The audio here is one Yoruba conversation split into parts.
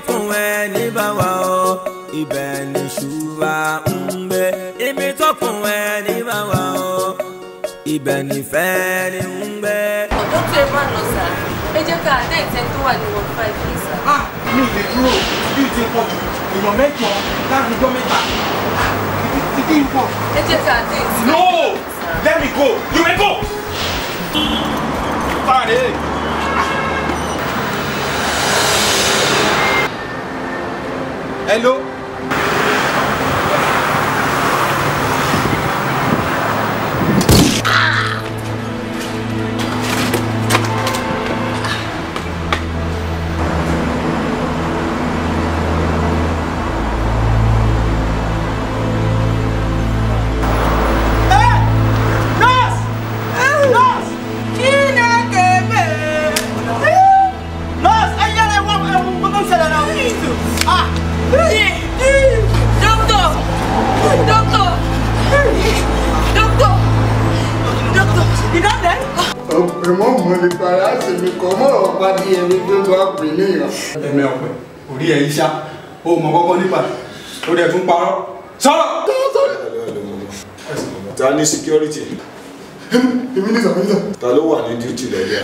tọkùn ẹni bá wà ó ibẹ̀ ni ṣùgbà ń gbé. Ibi tọkùn ẹni bá wà ó ibẹ̀ ni fẹ́ ni ń gbé. ọ̀dọ́ tó ẹ máa lọ sá ẹ jẹ́ ká àdé ìtẹ́ tó wà ní 15 ní sá. mi ò lè dúró bí ti pọ̀ jù èèyàn mẹ́jọ láàrin ọjọ́ mẹ́ta ti kí n pọ̀. ẹ jẹ́ ká àdé ìtẹ́. No! Let me go! You may go! Pare! Hello? Ẹ̀mẹ́ ọ̀pẹ orí ẹ̀ iṣá ó mọ̀ kọ́kọ́ nípa lórí ẹ̀ tún parọ́ sọ̀rọ̀. Ta ní security? Èmi ní sàmìlà. Ta ló wà ní duty lẹ́yìn?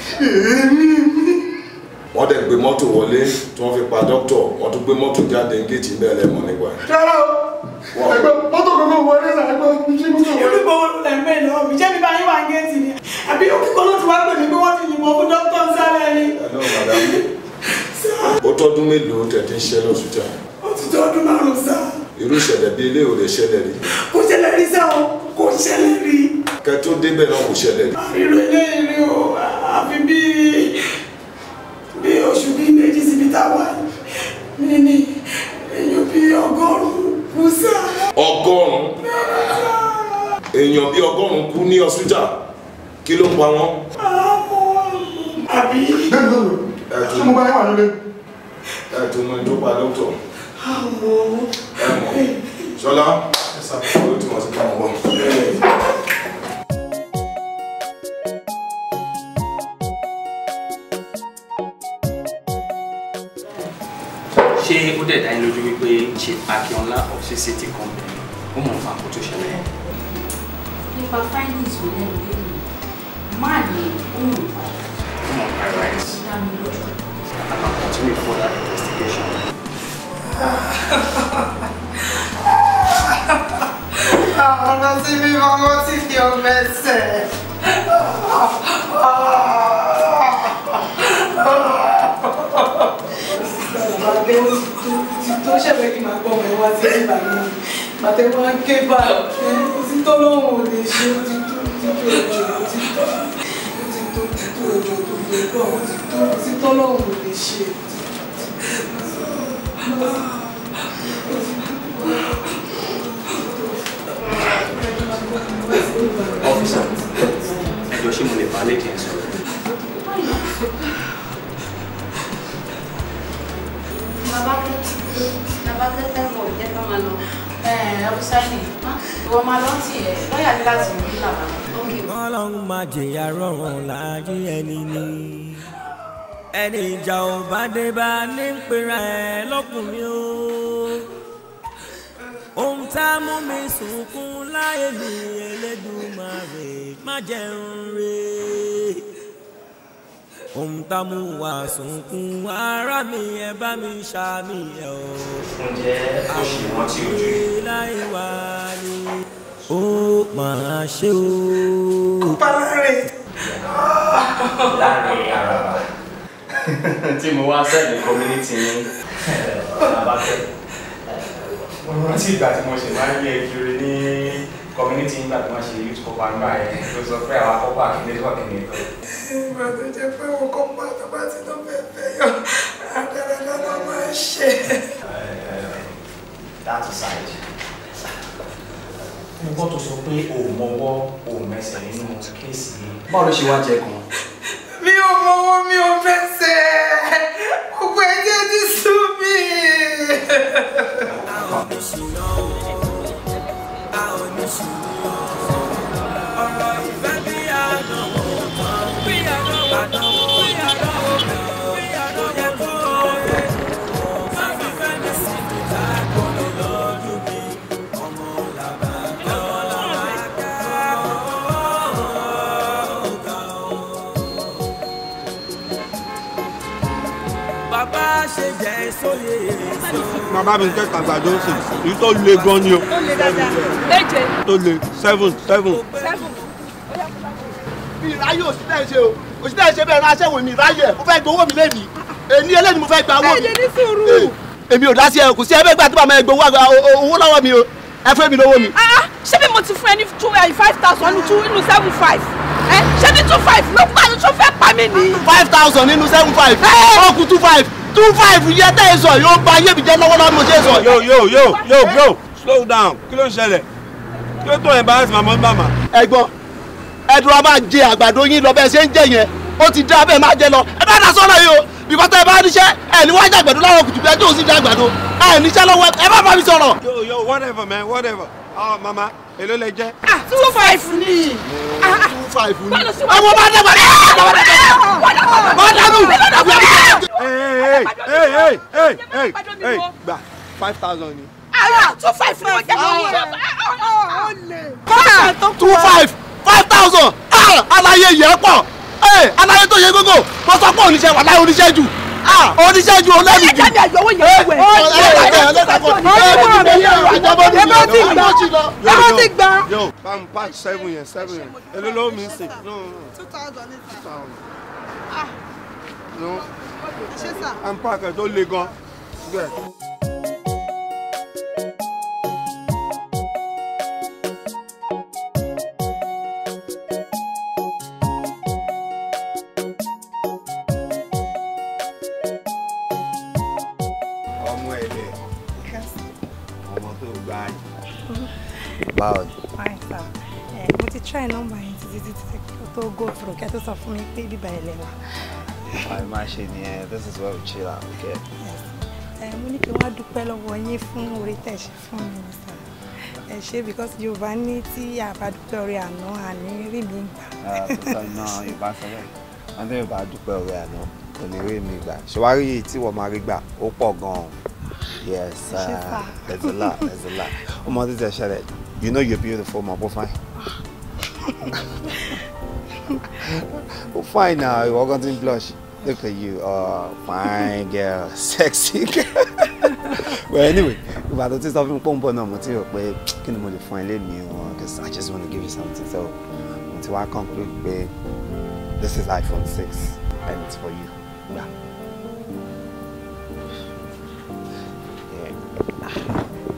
Wọ́n dẹ̀ gbé mọ́tò wọlé tí wọ́n fi pa dókítọ̀, wọ́n tún gbé mọ́tò jáde ní géètì bẹ́ẹ̀ lẹ́mọ̀ nígbà. Rárá o ẹgbẹ́ mọ́tò gbogbo wọlé sàgbọ́ ṣé gbogbo wọlé. Olúgbò ẹ̀mẹ́ lọ́wọ́ mi jẹ́ mi bá yín wá géètì ni àbí òkúkọ ló ti wá pè mí pé wọ́n ti yìnbọn fún dókítà sálẹ̀ ni. Hello madam. Ó tọ́dún mélòó tẹ̀tí ń ṣẹlẹ̀ òṣùjà? Ó ti tó ọdún 5 sá. Irú ìṣẹ̀lẹ̀ bí ilé ò lè ṣẹlẹ̀ rí. Kò ṣẹlẹ̀ rí sá o, kò ṣẹlẹ̀ rí. Kẹ tó débẹ̀ náà kò ṣẹlẹ̀ rí. Irú eléyìí rí o, àfi bí oṣù bíi 2 síbi táwa ní èèyàn bíi 100 kú sá. 100? Èèyàn bíi 100 kú ní hospital. Kí ló ń pa wọ́n? Àbí? Ṣé mo bá yín wà nílé? Ẹ̀tún mọ́ ìjọba dókítọ̀. Ṣọlá, ó ti wọ́n sí káwọn bọ́. Ṣé ó dẹ̀ dá yín lójú wípé Chief Akínọlá of CCT company ó mọ̀ nípa àkótó ṣẹlẹ̀? nípa findings wo lẹ́nu lẹ́nu máa ní ohun ìpa Ó mọ̀ nípa rights. dá mi lójú. And I'll continue further investigation. Ọ̀nà tí mi mọ́mọ́ ti fi ọmọ ẹsẹ̀. Bàbá ti tó ṣẹ̀fẹ̀ kí n máa gbọ́ ọmọ ẹ wá sí ìgbà náà. Bàtẹ́ wá ń ké bá ó ti tó lóhùn ò lè ṣe ó ti tó òjò ó ti tó òjò tó fi gbọ́ ó ti tó lóhùn ò lè ṣe. Officer, ẹjọ́ ṣé mo lè bá lẹ́kẹ̀ẹ́ sọ̀rọ̀? Bàbá tẹ́tẹ́ mọ̀ jẹ́ ká máa lọ. Ọ̀bùsáìnì, ìwọ máa lọ sí ẹ̀ lọ́yà ní láti rí làbá. Ọlọ́run máa jẹ̀yà rọrùn láyé ẹni ní. Ẹni ìjà ò bá dé bá ní pera ẹ̀ lọ́kùnrin o. Ohun tá a mú mi sunkún láyé mi Elédùmarè má jẹun re. Ohun tá a mú wa sunkún ara mi ẹ bá mi ṣàmì ẹ̀ o. Ǹjẹ́ ó ṣì rántí ojú yìí? Láyé wa ni ó máa ṣe o. Pálárẹ̀. Láàrin ara wa tí mo wá sẹ́ẹ̀lì community ní Abáfẹ́. Mo rántí ìgbà tí mo ṣe máa ń yẹ kiri ní community nígbà tí wọ́n ṣe youth copa nígbà yẹn ló sọ pé àwọn akọ́pọ̀ àkíndéjọ́ kìnìún tó. Ìgbà tó jẹ́ pé wọn kọ́ pa tó bá ti lọ fẹ́ yọ àdáradá ló máa ń ṣe. That aside, mo gbọ́ tó sọ pé o mọwọ́ o mẹsẹ̀ nínú kéèsì yìí. Báwo ló ṣe wá jẹ gan? Mi ò mọwọ́ mi ò fẹsẹ̀ gbogbo ẹ̀jẹ̀ ti sú mi. Ọ̀rọ̀ ìfẹ́ bí àdánwò kan bí àdánwò. bàbá ṣe jẹ́ sóye èso. Bàbá mi kẹ́kọ̀ọ́ àgbàdo ń sìn. Èyí tó le gan ni o. Tó le dáadáa. Méje. Tó le 7. Mi ìráyè òṣìṣẹ́ ṣe o. Òṣìṣẹ́ ṣe bẹ́ẹ̀ ránṣẹ́ wò mí ìráyè. Mo fẹ́ gbowó mi lẹ́nìí. Èní eléyìí mo fẹ́ gba owó mi. Ẹ lè ní sùúrù. Èmi ò dá sí ẹ kò sí ẹgbẹ́ gbà tó bá máa gbowó owó lọ́wọ́ mi o. Ẹ fẹ́ mi lówó mi. Ṣé bí mo ti fún ẹ ní 5,000 nínú 7,500? Ṣé ní 2,500 ló pa ní tó fẹ́ pa mí ní? 5,000 nínú 7,500. Ó kù 2,500 yẹ tẹ́ ẹ sọ yóò ba ayé mi jẹ́ lọ́wọ́lọ́wọ́ mo ṣe é sọ. Yo, slow down. Kí ló ń ṣẹlẹ̀? Kí ló tó embarrass màmá ń bà mà? Ẹ̀gbọ́n, ẹ̀dùn a máa jẹ àgbàdo yín lọ bẹ́ẹ̀ ṣe ń jẹ yẹn. Ó ti dá bẹ́ẹ̀ máa jẹ lọ. Ẹ bá dá sọ́nà yìí o. Bìkọ́ tẹ́ ẹ bá níṣẹ́ ẹ̀ ní wájú àgbàdo láwọn kùtùkù ẹ tó sì dá àgbàdo. Ẹ níṣẹ́ lọ́wọ́ ẹ bá bá mi sọ̀rọ̀. Yo, whatever man, whatever. Mama, èló lẹ jẹ́? 2,500 ni. 2,500 ni. Àwọn bá dẹ́gbà ní wọ́n dánú. Hey, gbà 5,000 ni. 2,500 ni mo jẹ́ kí 5,000. Aláyé yẹ pọ̀. Aláyé tó yẹ gógó. Mo sọ pé oníṣẹ́ wà láyé oníṣẹ́ jù. Oníṣẹ́ ju olórí jù. Ẹ̀jẹ̀ mi àyọ̀wò yẹn wẹ̀. Yo, bam pack 7 yẹn. Èló ló mi sìn? No. 2,000 ní sà. No. Ṣé sà? I'm pack ẹ̀ tó le gan. Báwo ni? Fine sir. Mo ti try number yẹn títí tó go through kẹ́ tó sọ fún mi pé bíbá ẹ̀ lẹ́wà. Àì máa ṣe nìyẹn, this is where we chill out, okay? Yes. Mo ní kí wọ́n á dúpẹ́ lọ́wọ́ yín fún oore tẹ̀ ṣe fún mi sir. Ẹ ṣé because Yorùbá ní tí a bá dúpẹ́ oore àná àní rí mi gbà. Náà Yorùbá sọ bẹ́ẹ̀. Wọ́n tẹ́ Yorùbá dúpẹ́ oore àná kò ní rí mi gbà. Ṣèwárí yìí tí wọ́n máa rí gbà ó pọ̀ gan-an. Yes, there's a lot. Ọmọ tí tẹ ṣẹlẹ̀. You know you're beautiful, my boy. Fine. Oh, fine now. You're going to blush. Look at you. Fine girl. Sexy girl. Well, anyway, if I don't stop him, because I just want to give you something. So, until I conclude, this is iPhone 6, and it's for you. Yeah.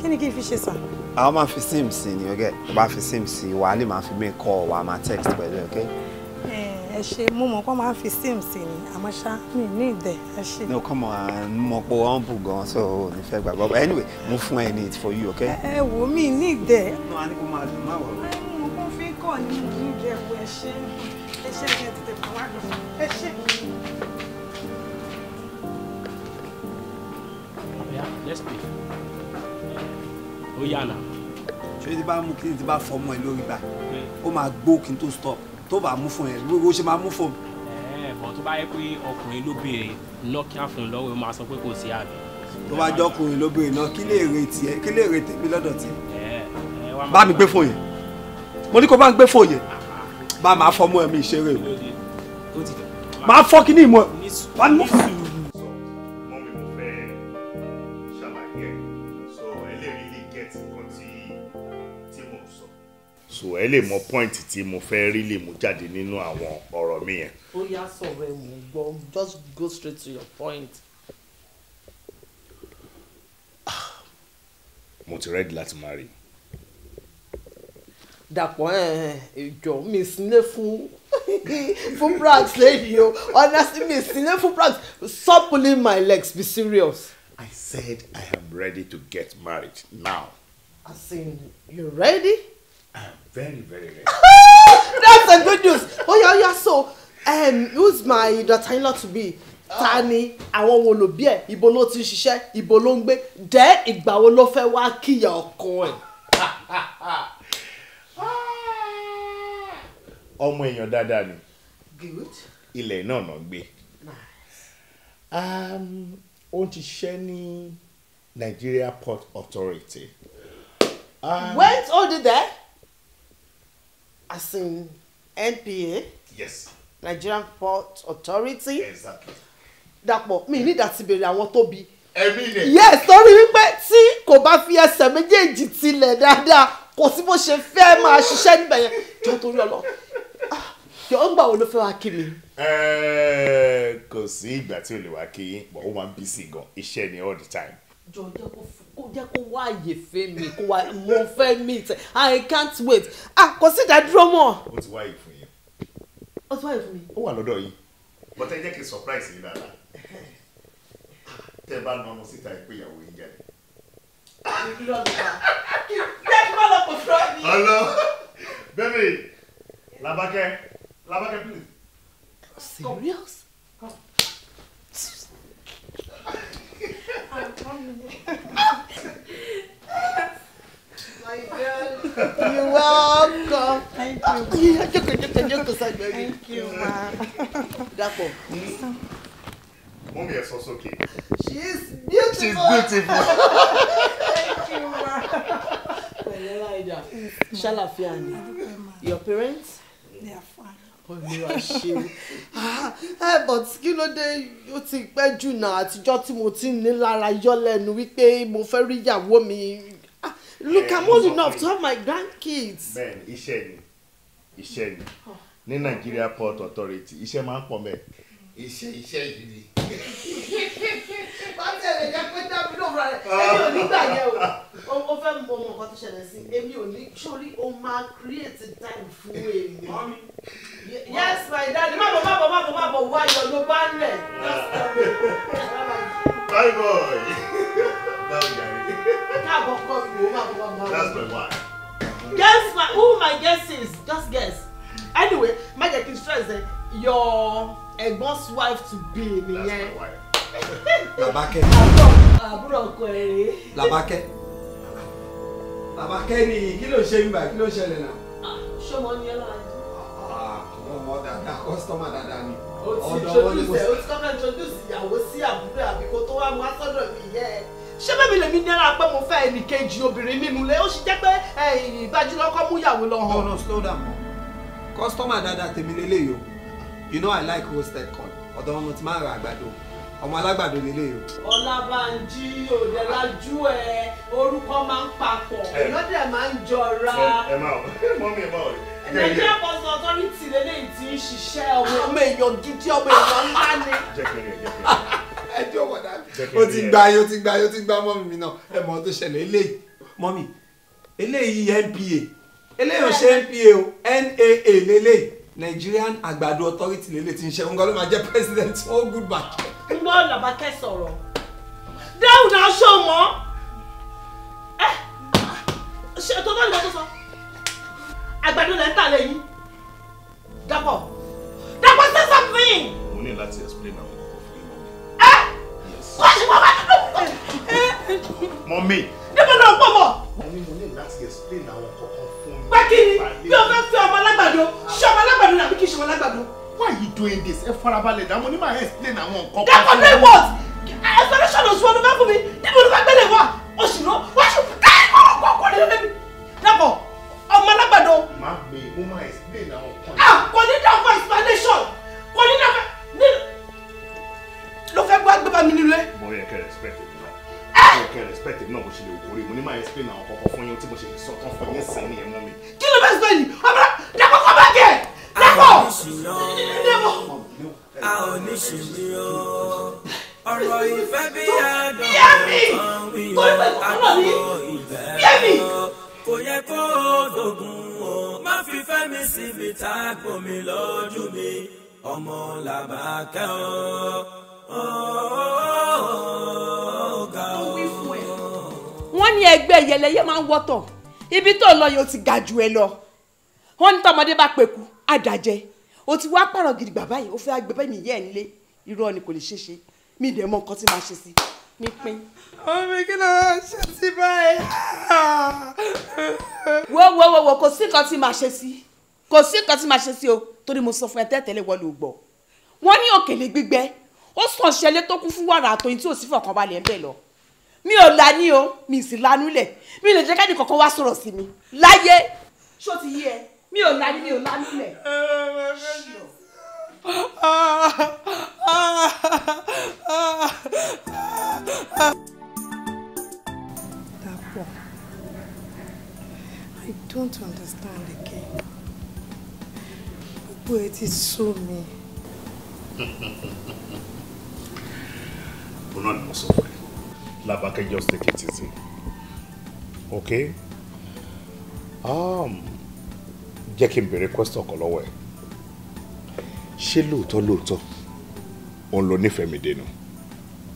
Can you give me a I'm going to sim sí, okay? If I sim sí, wà á lè máa fi make call, wà á máa text pẹ̀lú, okay? Ẹ ṣé mo mọ̀ kó máa fi sim sí ni, àmọ́ ṣá mi ní ìdẹ̀, ẹ ṣé. No, come on, mo po humble gan, so ní fẹ́ gbàgbọ́. But anyway, mo fún ẹ ní it for you, okay? Ẹ wò mí ní ìdẹ̀. No, a ní kó máa dùn, má wọ̀. Mo kún fi kọ́ ní ìdẹ̀ ẹ̀wọ̀ ẹ ṣé. Ẹ ṣé ẹ tètè fún wa lọ. Ẹ ṣé. Yeah, let's speak. Ó yá náà. Ṣé tí bá mú kí n ti bá fọmọ ẹ lórí bá ó máa gbó kí n tó stop tó bá mú fún ẹ ó ṣe máa mú fún mi. Bọ̀ tó bá yẹ pé ọkùnrin ló béèrè Nokia fún un lọ́wọ́ ó máa sọ pé kò sí àbí. Tó bá jọ ọkùnrin ló béèrè náà kí lè retí ẹ kí lè retí mi lọ́dọ̀ tí. Bá mi gbé fóònù yẹn mo ní kó bá ń gbé fóònù yẹn bá máa fọmọ ẹ mi ìṣeré o máa fọ́ kí ní ìmọ̀ wà ní mú fún mi. So ẹ lè mọ point tí mo fẹ́ rí lè mú jáde nínú àwọn ọ̀rọ̀ mi yẹn. Ó yá sọ̀rọ̀ ẹ̀ mú gbọ́, just go straight to your point. Mo ti ready láti marry. Dàpọ̀ ìjọ mi sílé fún brags lẹ́yìn o, honestly mi sílé fún brags, stop pulling my legs, be serious. I said I am ready to get married now. As in, you ready? I am very, very ready. That's a good news. Oh yeah, so who's my daughter-in-law to be? Tani, àwọn wo ló bí ẹ, ibo ló ti ṣiṣẹ́, ibo ló ń gbé, dẹ́ ìgbà wo ló fẹ́ wá kíyà ọkọ ẹ̀. Ọmọ èèyàn dáadáa ni. Good. Ilẹ̀ náà náà gbé. Ó ti ṣiṣẹ́ ní Nigeria Port Authority. Went all the there? As in NPA? Yes. Nigerian Port Authority? Exactly. Dàpọ̀ mi ní ìdásí béèrè àwọn tó bí. Ẹ̀mí rẹ̀. Yes, torí wípé tí kò bá fi ẹsẹ̀ méjèèjì tilẹ̀ dáadáa kò sí bó ṣe fẹ́ máa ṣiṣẹ́ níbẹ̀ yẹn jọ torí ọlọ. Yọ ń gbà wo ló fẹ́ wá kí mi? Kò sí ìgbà tí o lè wá kí yín but ó máa ń busy gan iṣẹ́ ni all the time. Jọ jẹ́ kó wá àyè fẹ́ mi kó wá mo fẹ́ meet I can't wait. Kò sí ìdádúró mọ́. Ó ti wáyé fún yín. Ó ti wáyé fún mi. Ó wà lọ́dọ̀ yín but ẹ jẹ́ kí n surprise yín dáadáa. Tẹ́ ẹ bá nà ọmọ síta ẹ pé ìyàwó yín jáde. Hello, baby. Labake, please. Serious? My girl, you're welcome. Thank you. Thank you, ma. Dapo. Mommy is also okay. She is beautiful. She's beautiful. Thank you, ma. Shalafiani. Your parents? They are fine. But kí ló dé ó ti pẹ́ jù náà àtijọ́ tí mo ti ní lára yọ lẹ́nu wípé mo fẹ́ rí ìyàwó mi. Look, I'm old enough to have my grandkids. Ben, iṣẹ́ ni ní Nigeria Port Authority iṣẹ́ máa ń pọ̀ mẹ́. Iṣẹ́ yìí ni. Bá tẹ̀lé jẹ́ pé dábí ló fura rẹ̀ èmi ò ní gbà yẹ o. Ó fẹ́ mọ nǹkan tó ṣẹlẹ̀ sí èmi ò ní sórí o máa create time fún èmi. Yes, my daddy. Má bọ̀ wáyọ̀ ló bá ń rẹ̀. Bye boy. Káàbọ̀ kọ́ mi ò má bọ̀. That's my wife. Guess who my guess is? Just guess. Anyway, má jẹ́ kí n stress ẹ. Your ẹ̀gbọ́n's wife to be nìyẹn. Làbákẹ́. Àbúrò ọkọ ẹ̀ rèé. Làbákẹ́ ni kí ló ṣe ń bá kí ló ṣẹlẹ̀ náà. Ṣọmọ ni ẹ lára jù. Ọmọ dáadáa kọ́sítọ́mà dáadáa ni. O ti kọ́kọ́ introduce ìyàwó sí àbúrò àbíkó tó wá mú asọ́dọ̀ mi yẹ. Ṣé bẹ́ẹ̀ mi lèmi náírà pé mo fẹ́ ẹnìkejì obìnrin nínú ilé ó sì jẹ́ pé ìbájúlọ́kọ́ mú ìyàwó lọ hàn. No, slow down. Kọ́sítọ́mà dáadáa tèmi lélẹ́yìí o. You know I like roasted corn. Ọ̀dọ̀ ọmọ tí máa ń ra àgbàdo. Ọmọ alágbàdo lélẹ́yìí o. Ọlábànjí òdẹ̀lájú ẹ̀ orúkọ máa ń papọ̀ èèyàn dẹ̀ máa ń jọra. Ẹ máa mọ́mí ẹ máa rẹ̀. Nigeria Port Authority lélẹ́yìí tí ń ṣiṣẹ́ ọmọ èèyàn gidi ọmọ èèyàn ńlá ni. Jẹ́ kí n rí. Ẹ jọ wọ̀ dáadáa. Ó ti gbá mọ́mí mi náà. Ẹ mọ̀ tó ṣẹlẹ̀ eléyìí. Mọ́mí eléyìí NPA. Eléyìí ò ṣe NPA o. NAA lélẹ́yìí. Nigerian Àgbàdo Authority lélẹ́yìí tí ń ṣe. Nǹkan ló máa jẹ́ president all good back. Ń gbọ́ Làbákẹ́ sọ̀rọ̀. Dáhùn náà ṣó mọ́. Ṣé tó bá ń lọ tó sọ? Àgbàdo lẹ́ ń tà lẹ́yìn. Dàpọ̀ say something. Mo ní láti explain àwọn ọkọ̀ fún yín mọ́mí. Kọ́ ṣe wọ́n bá dúdú. Mọ́mí. Níbo ló ń pọ̀ mọ́? Mọ́mí mo ní láti explain àwọn ọkọ̀ kan fún yín. Pé kí ni bí o fẹ́ fi ọmọ alágbàdo ṣé ọmọ alágbàdo nàbí kì í ṣe ọmọ alágbàdo? Why are you doing this? Ẹ farabalẹ̀ dáhùn ní máa explain àwọn nǹkan kan. Dàpọ̀ dey what? Explanation oṣù ọdún bá fún mi níbo ló fẹ́ gbélé wá? Oṣù náà wá ṣù kọ́ ní lẹ́bi. Dàpọ̀ ọmọ alágbàdo. Má gbé mo máa explain àwọn nǹkan. Kò ní dáhùn fún explanation. Kò ní dáhùn ló fẹ́ gbọ́ agbébá mi nílé. Mo yẹ kẹ́ respect mi náà. Mo yẹ kẹ́ respect mi náà bó ṣe lè wò rí. Mo ní máa explain àwọn kọ̀ọ̀kan fún yín tí mo ṣe lè sọ tán fún yín sẹ́yìn nìyẹn mọ́ mi. Kí ló fẹ́ sọ yìí? Ọmọ Dàpọ̀ kọ́ bá gẹ̀. Dàpọ̀. A ò ní ṣìlì o. Ọ̀rọ̀ ìfẹ́ bí àdán kan wí o. Àdàbọ̀ ìfẹ́ o. Kò yẹ kó dogun o. Má fi fẹ́ mi síbi tá a gbò mí lójú mi. Ọmọ Làbákẹ́ o. Wọ́n ní ẹgbẹ́ yẹlẹyẹ máa ń wọ́tọ̀. Ibi tó lọ yóò ti ga jù ẹ lọ. Wọ́n ní tọmọdé bá pẹ̀kú, àdàjẹ. O ti wá pààrọ̀ gidi bàbá yìí, ó fẹ́ agbẹ́bẹ́ mi yẹ́ ẹ̀ nílé. Irọ́ ni kò lè ṣe ṣe. Mi ì dẹ̀ mọ nǹkan tí màá ṣe sí. Mi pín. Ọmọ mi kí ló ṣe sí báyìí? Wo kò sí nǹkan tí màá ṣe sí. Kò sí nǹkan tí màá ṣe sí o. Torí mo sọ fún ẹ tẹ́tẹ́lẹ̀ wọ́n ló gbọ́. Wọ́n ní òkèlè gbígbẹ. Ó sàn ṣẹlẹ̀ tó kún fún wàrà àtọyìn tí ò sí fọkànbalẹ̀ ń bẹ̀ lọ. Mi ò lání o, mi sì lanú lẹ̀. Mi lè jẹ́ kẹ́ni kankan wá sọ̀rọ̀ sí mi. Láyé. Ṣó ti yé ẹ? Mi ò lání lẹ̀. don't understand again. Gbogbo ẹ ti sú mi. Mo náà ni mo sọ fún ẹ. Labake, just take it easy. Okay? Jẹ́ kí n béèrè question kan lọ́wọ́ ẹ. Ṣé lóòótọ́ òun ló nífẹ̀ẹ́ mi dénú?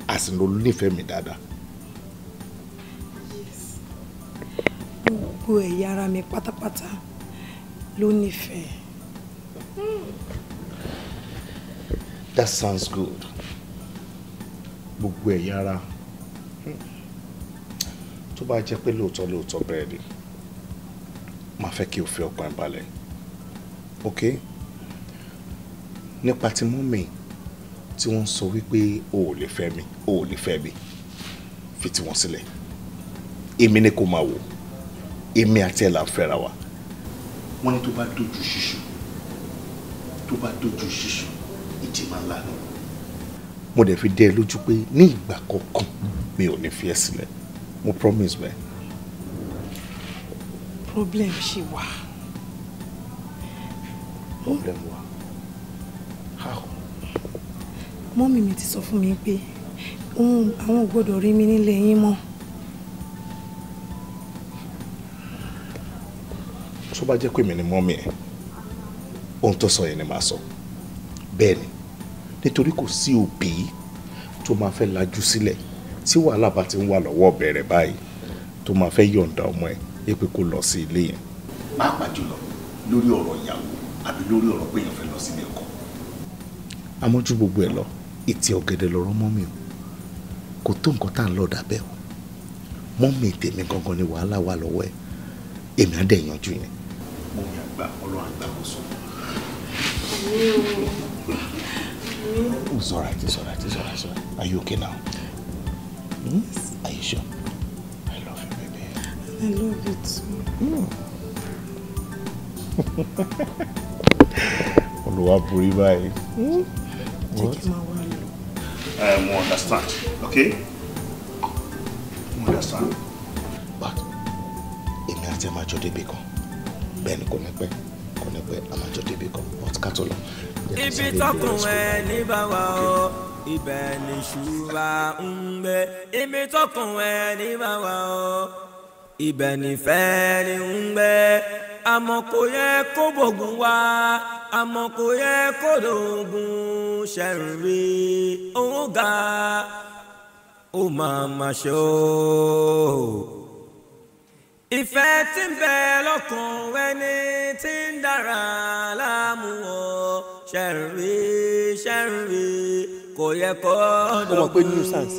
Àsìn ló nífẹ̀ẹ́ mi dáadáa. Yes. Gbogbo ẹ̀yà ara mi pátápátá ló nífẹ̀ẹ́. That sounds good. Gbogbo ẹ̀yà ara. Tó bá jẹ́ pé lóòótọ́ bẹ́ẹ̀ ni, màá fẹ́ kí o fi ọkàn balẹ̀. Okay? Nípa tí mọ́mì tí wọ́n sọ wípé o ò lè fẹ́ mi, fi tí wọ́n sílẹ̀. Èmi ni kò máa wò. Èmi àti ẹ̀ là ń fẹ́ra wa. Wọ́n ní tó bá dojú ṣíṣù, ìjì máa ń lànà. Mo dẹ̀ fi dẹ́ ẹ lójú pé ní ìgbà kọ̀ọ̀kan mi ò ní fi ẹ́ sílẹ̀. Mo promise me. Problem ṣì wà. Problem wà. How? Mọ́mì mi ti sọ fún mi pé àwọn ò gbọ́dọ̀ rí mi nílé yín mọ́. Tó bá jẹ́ pé mi ni mọ́mì ẹ̀, ohun tó sọ yẹn ni màá sọ. Bẹ́ẹ̀ ni, nítorí kò sí òbí tó máa fẹ́ lajú sílẹ̀ tí wàhálà bá ti ń wà lọ́wọ́ bẹ̀rẹ̀ báyìí tó máa fẹ́ yọ̀ǹda ọmọ ẹ̀ pé kó lọ sí ilé yẹn. Pàápàá jùlọ lórí ọ̀rọ̀ ìyàwó àbí lórí ọ̀rọ̀ pé èèyàn fẹ́ lọ sílé ọkọ. Àmọ́ ju gbogbo ẹ̀ lọ, ìtì ọ̀gẹ̀dẹ̀ lọ̀rọ̀ mọ́mì o. Kò tó nǹkan tá à ń lọ dàbẹ́ o. Mọ́mì tèmi gangan ni wàhálà wà lọ́wọ́ ẹ̀. Èmi á dẹ̀ yanjú yẹn. Mọ́mì àgbà Ọlọ́run àgbà kò sọ. It's all right. Are you okay now? Yes. Are you sure? I love you, baby. I love you too. Olúwa borí báyìí. Jẹ́ kí n máa wá lọ. Mo understand, okay? Mo understand. But èmi àti ẹ̀ máa jọ débi kan. Bẹ́ẹ̀ ni kò ní pẹ́ a máa jọ débi kan. But ká tó lọ. Ibi tọkùn ẹ ní bàbá o, ibẹ̀ ni ṣùgbọ́n ń gbé. Ibi tọkùn ẹ ní bàbá o, ibẹ̀ ni fẹ́ ni ń gbé. Àmọ́ kò yẹ kó bògùn wá, àmọ́ kò yẹ kó dògùn ṣẹ̀rí. Òun ga ó máa ṣe o. Ìfẹ́ tí ń bẹ lọ́kàn ẹni tí ń dára láàmú ọ ṣẹ̀rí kò yẹ kó dọ̀gbọ́n. ó mọ̀ pé nuisance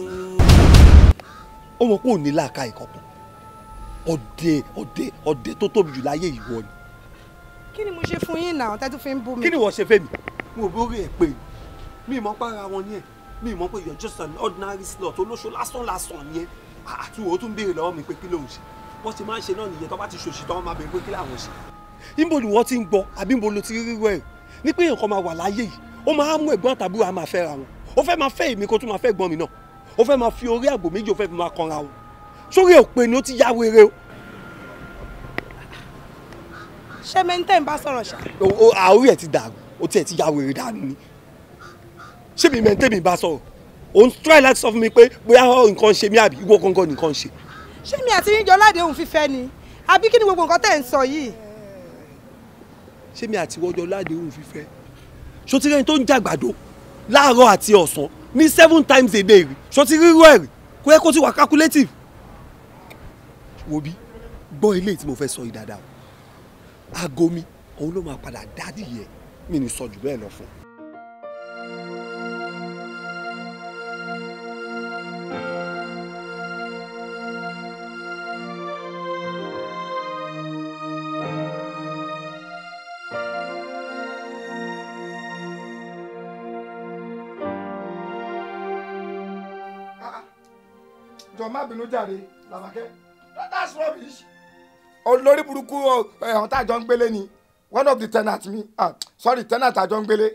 ó mọ̀ pé ò ní làákà ìkọ̀kọ̀ ọ̀dẹ̀ tó tóbi jù láyé ìwọ ni. Kí ni mo ṣe fún yín náà tẹ́tù fi ń bú mi? Kí ni wọ́n ṣe fẹ́ mi? Mo ò bórí ẹ̀ pé mi mọ̀ para wọn ni ẹ̀ mi mọ̀ pé you're just an ordinary slot olóṣó lásán ni ẹ̀ àti wo tún béèrè lọ́wọ́ mi pé kí ló ń ṣe wọ́n ti máa ń ṣe náà nìyẹn tó bá ti ṣòṣì tó wọ́n máa bẹ̀rẹ̀ pé kí làwọn ṣe. Níbo ni wọ́n ti ń gbọ́ àbí níbo ló ti rí rírọ ẹ̀ ní pé nǹkan máa wà láyé yìí ó máa mú ẹ̀gbọ́n àtàbúrò á máa fẹ́ra wọn ó fẹ́ máa fẹ́ èmi kó tún máa fẹ́ gbọ́n mi náà ó fẹ́ máa fi orí àgbò méjì ó fẹ́ fi máa kanra wọn sórí òpè ni ó ti yá wéré o. Ṣé mẹ́ńtẹ́ ń bá sọ̀rọ̀ ṣá? Àórí ẹ̀ ti dàrú ó tiẹ̀ ti yá wéré dànù ni ṣé mi mẹ́ńtẹ́ mi bá sọ̀rọ̀ òun try láti sọ fún mi pé bóyá nǹkan ṣe mí àbí ìwọ gangan nìkan ṣe. Ṣé mi àti yín jọ láde òun fífẹ́ ni àbí kí ni gbogbo nǹkan tẹ̀ ń sọ yìí? Ṣé mi àti wọ́jọ́ láde òun fífẹ́ ṣọtí tó ń jàgbàdo láàárọ̀ àti ọ̀sán ní 7 times a day rí ṣọtí rírọ̀ ẹ̀ rí kó yẹ kó ti wà calculative. Wo bí gbọ́ ilé tí mo fẹ́ sọ yìí dáadáa aago mi òun ló máa padà dádì yẹ mi ní sọ jù bẹ́ẹ̀ lọ fún. jọ má bínú jàre Làbákẹ́ that's rubbish. olórí burúkú ọ̀hún tá a jọ ń gbélé ni one of the tenants mi tenant àjọ ń gbélé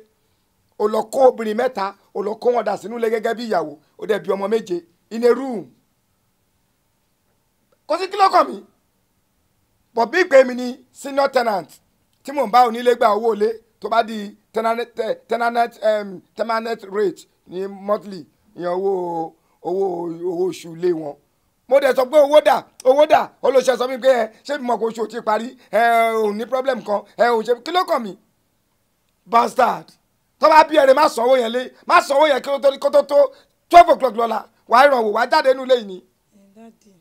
o lọ kó obìnrin mẹ́ta o lọ kó wọn dà sínú ilé gẹ́gẹ́ bí ìyàwó o dẹ̀ bí ọmọ méje in a room kò sí kí ló kàn mí but bí pé mi ni senior tenant tí mò ń bá onílé gba owó ilé tó bá di tenant rate ní monthly ìyẹn owó oṣù ilé wọn mo dẹ̀ sọ pé owó dà olóṣèlú sọ mi pé ṣé mi mọ̀ kó oṣù ti parí ò ní problem kan ò ṣe kí ló kàn mí bastard tó bá bí ẹrẹ má sanwó yẹn kó tó tó 12 o'clock lọ́la wàá ìrànwọ́ wàá jáde nínú ilé yìí ni. dáàdì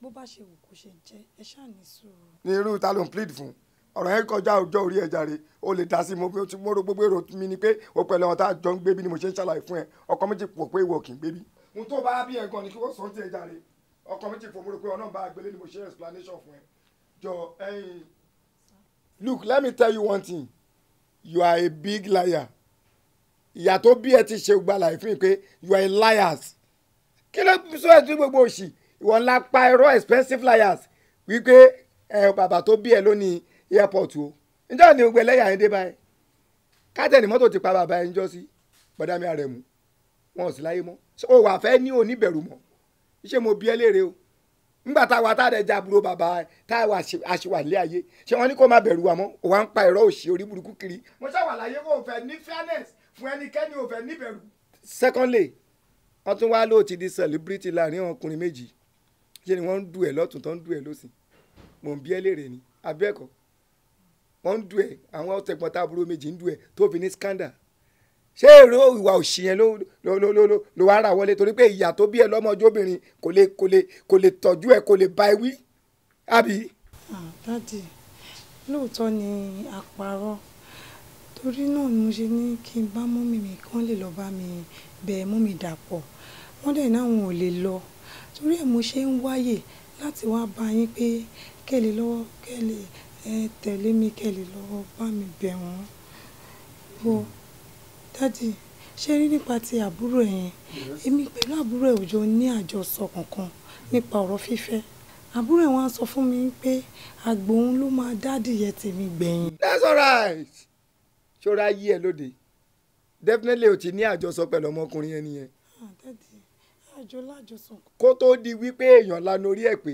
bó bá ṣe wù kó ṣe jẹ́ ẹ ṣáà ní sùúrù. ní irú ta ló ń plead fún ọ̀rọ̀ yẹn kọjá ọjọ́ orí ẹ̀ jàre o lè dá sí mo ro gbogbo èrò mi ni pé o pẹ̀lú ọ̀tá jọ ń gbé bí ni mo ṣe ń ṣàlàyé fún ẹ ọkọ méjì pọ̀ pé ìwọ kì í gbé bí. mo tó bá bí ẹ̀gàn ni kí wọ́n sọ ti ẹ̀ jàre ọkọ méjì fò mo rò pé ọ̀nà bá gbélé ni mo ṣe explanation fún ẹ jọ ẹyin. Look, let me tell you one thing you are a big liar ìyá tó bí ẹ ti ṣe gbàlàyé fún mi pé you are a liars kí ló sọ ẹ tún gbogbo òṣì ìwọ ńlá pa ẹ̀rọ expensive liars wípé bàbá tó bí ẹ lónìí airport o níjọ́ ni gbogbo ẹlẹ́yà yẹn dé báyìí kátẹ́ẹ̀nì mọ́tò ti pa bàbá yẹn jọ sí bọ́dámi àrẹ̀mú wọn ò sí láyé mọ́ o wà fẹ́ ní oníbẹ̀rù mọ́ iṣẹ́ mo bí ẹ léèrè o nígbà táwa tá a dẹ̀ jaburo bàbá táwa àṣìwà lé ayé ṣé wọ́n ní kó má bẹ̀rù wa mọ́ o wá ń pa ẹ̀rọ òṣì orí burúkú kiri. mo ṣàwà láyé kó o fẹ́ ní fairness fún ẹnikẹ́ni o fẹ́ níbẹ̀rù. secondly wọ́n tún wá lóò ti di celebrity láàrin ọkùnrin méjì ṣé ni wọ́n ń du ẹ̀ lọ́tún tó ń du ẹ̀ lọ́sìn mò ń bí ẹ léèrè ni abẹ́ẹ̀kọ́ wọ́n ń du ẹ̀ àwọn tẹ̀gbọ́n-tàbúrò méjì ń du ẹ̀ tó fi ní scandal ṣé èrò ìwà òṣì yẹn ló wá rà wọlé torí pé ìyá tó bí ẹ lọ́mọdébìnrin kò lè tọ́jú ẹ kò lè bá ẹ wí àbí. dádì lóòótọ́ ni àparọ́ torí náà ni mo ṣe ní kí n bá mọ́mì mi kán lè lọ bá mi bẹ̀ mọ́mì Dàpọ̀ wọ́n dẹ̀ náà wọn ò lè lọ torí ẹ̀ mo ṣe ń wáyè láti wá bá yín pé kẹ́lẹ̀ lọ́wọ́ kẹ́lẹ̀ tẹ̀lé mi kẹ́lẹ̀ lọ́wọ́ bá mi bẹ̀ wọ́n bọ́ dádì ṣé rí nípa ti àbúrò ẹ̀ yẹn èmi pẹ̀lú àbúrò ẹ̀ òjò ní àjọsọ kankan nípa ọ̀rọ̀ fífẹ́ àbúrò ẹ̀ wọ́n á sọ fún mi pé àgbò òun ló máa dádìyẹ tèmi gbẹ̀yìn. That's all right ṣọ́ra yí ẹ lóde definitely o ti ní àjọsọ pẹ̀lú ọmọkùnrin yẹn nìyẹn. dádì àjọ lájọsọ. kó tó di wípé èèyàn lanu orí ẹ̀ pé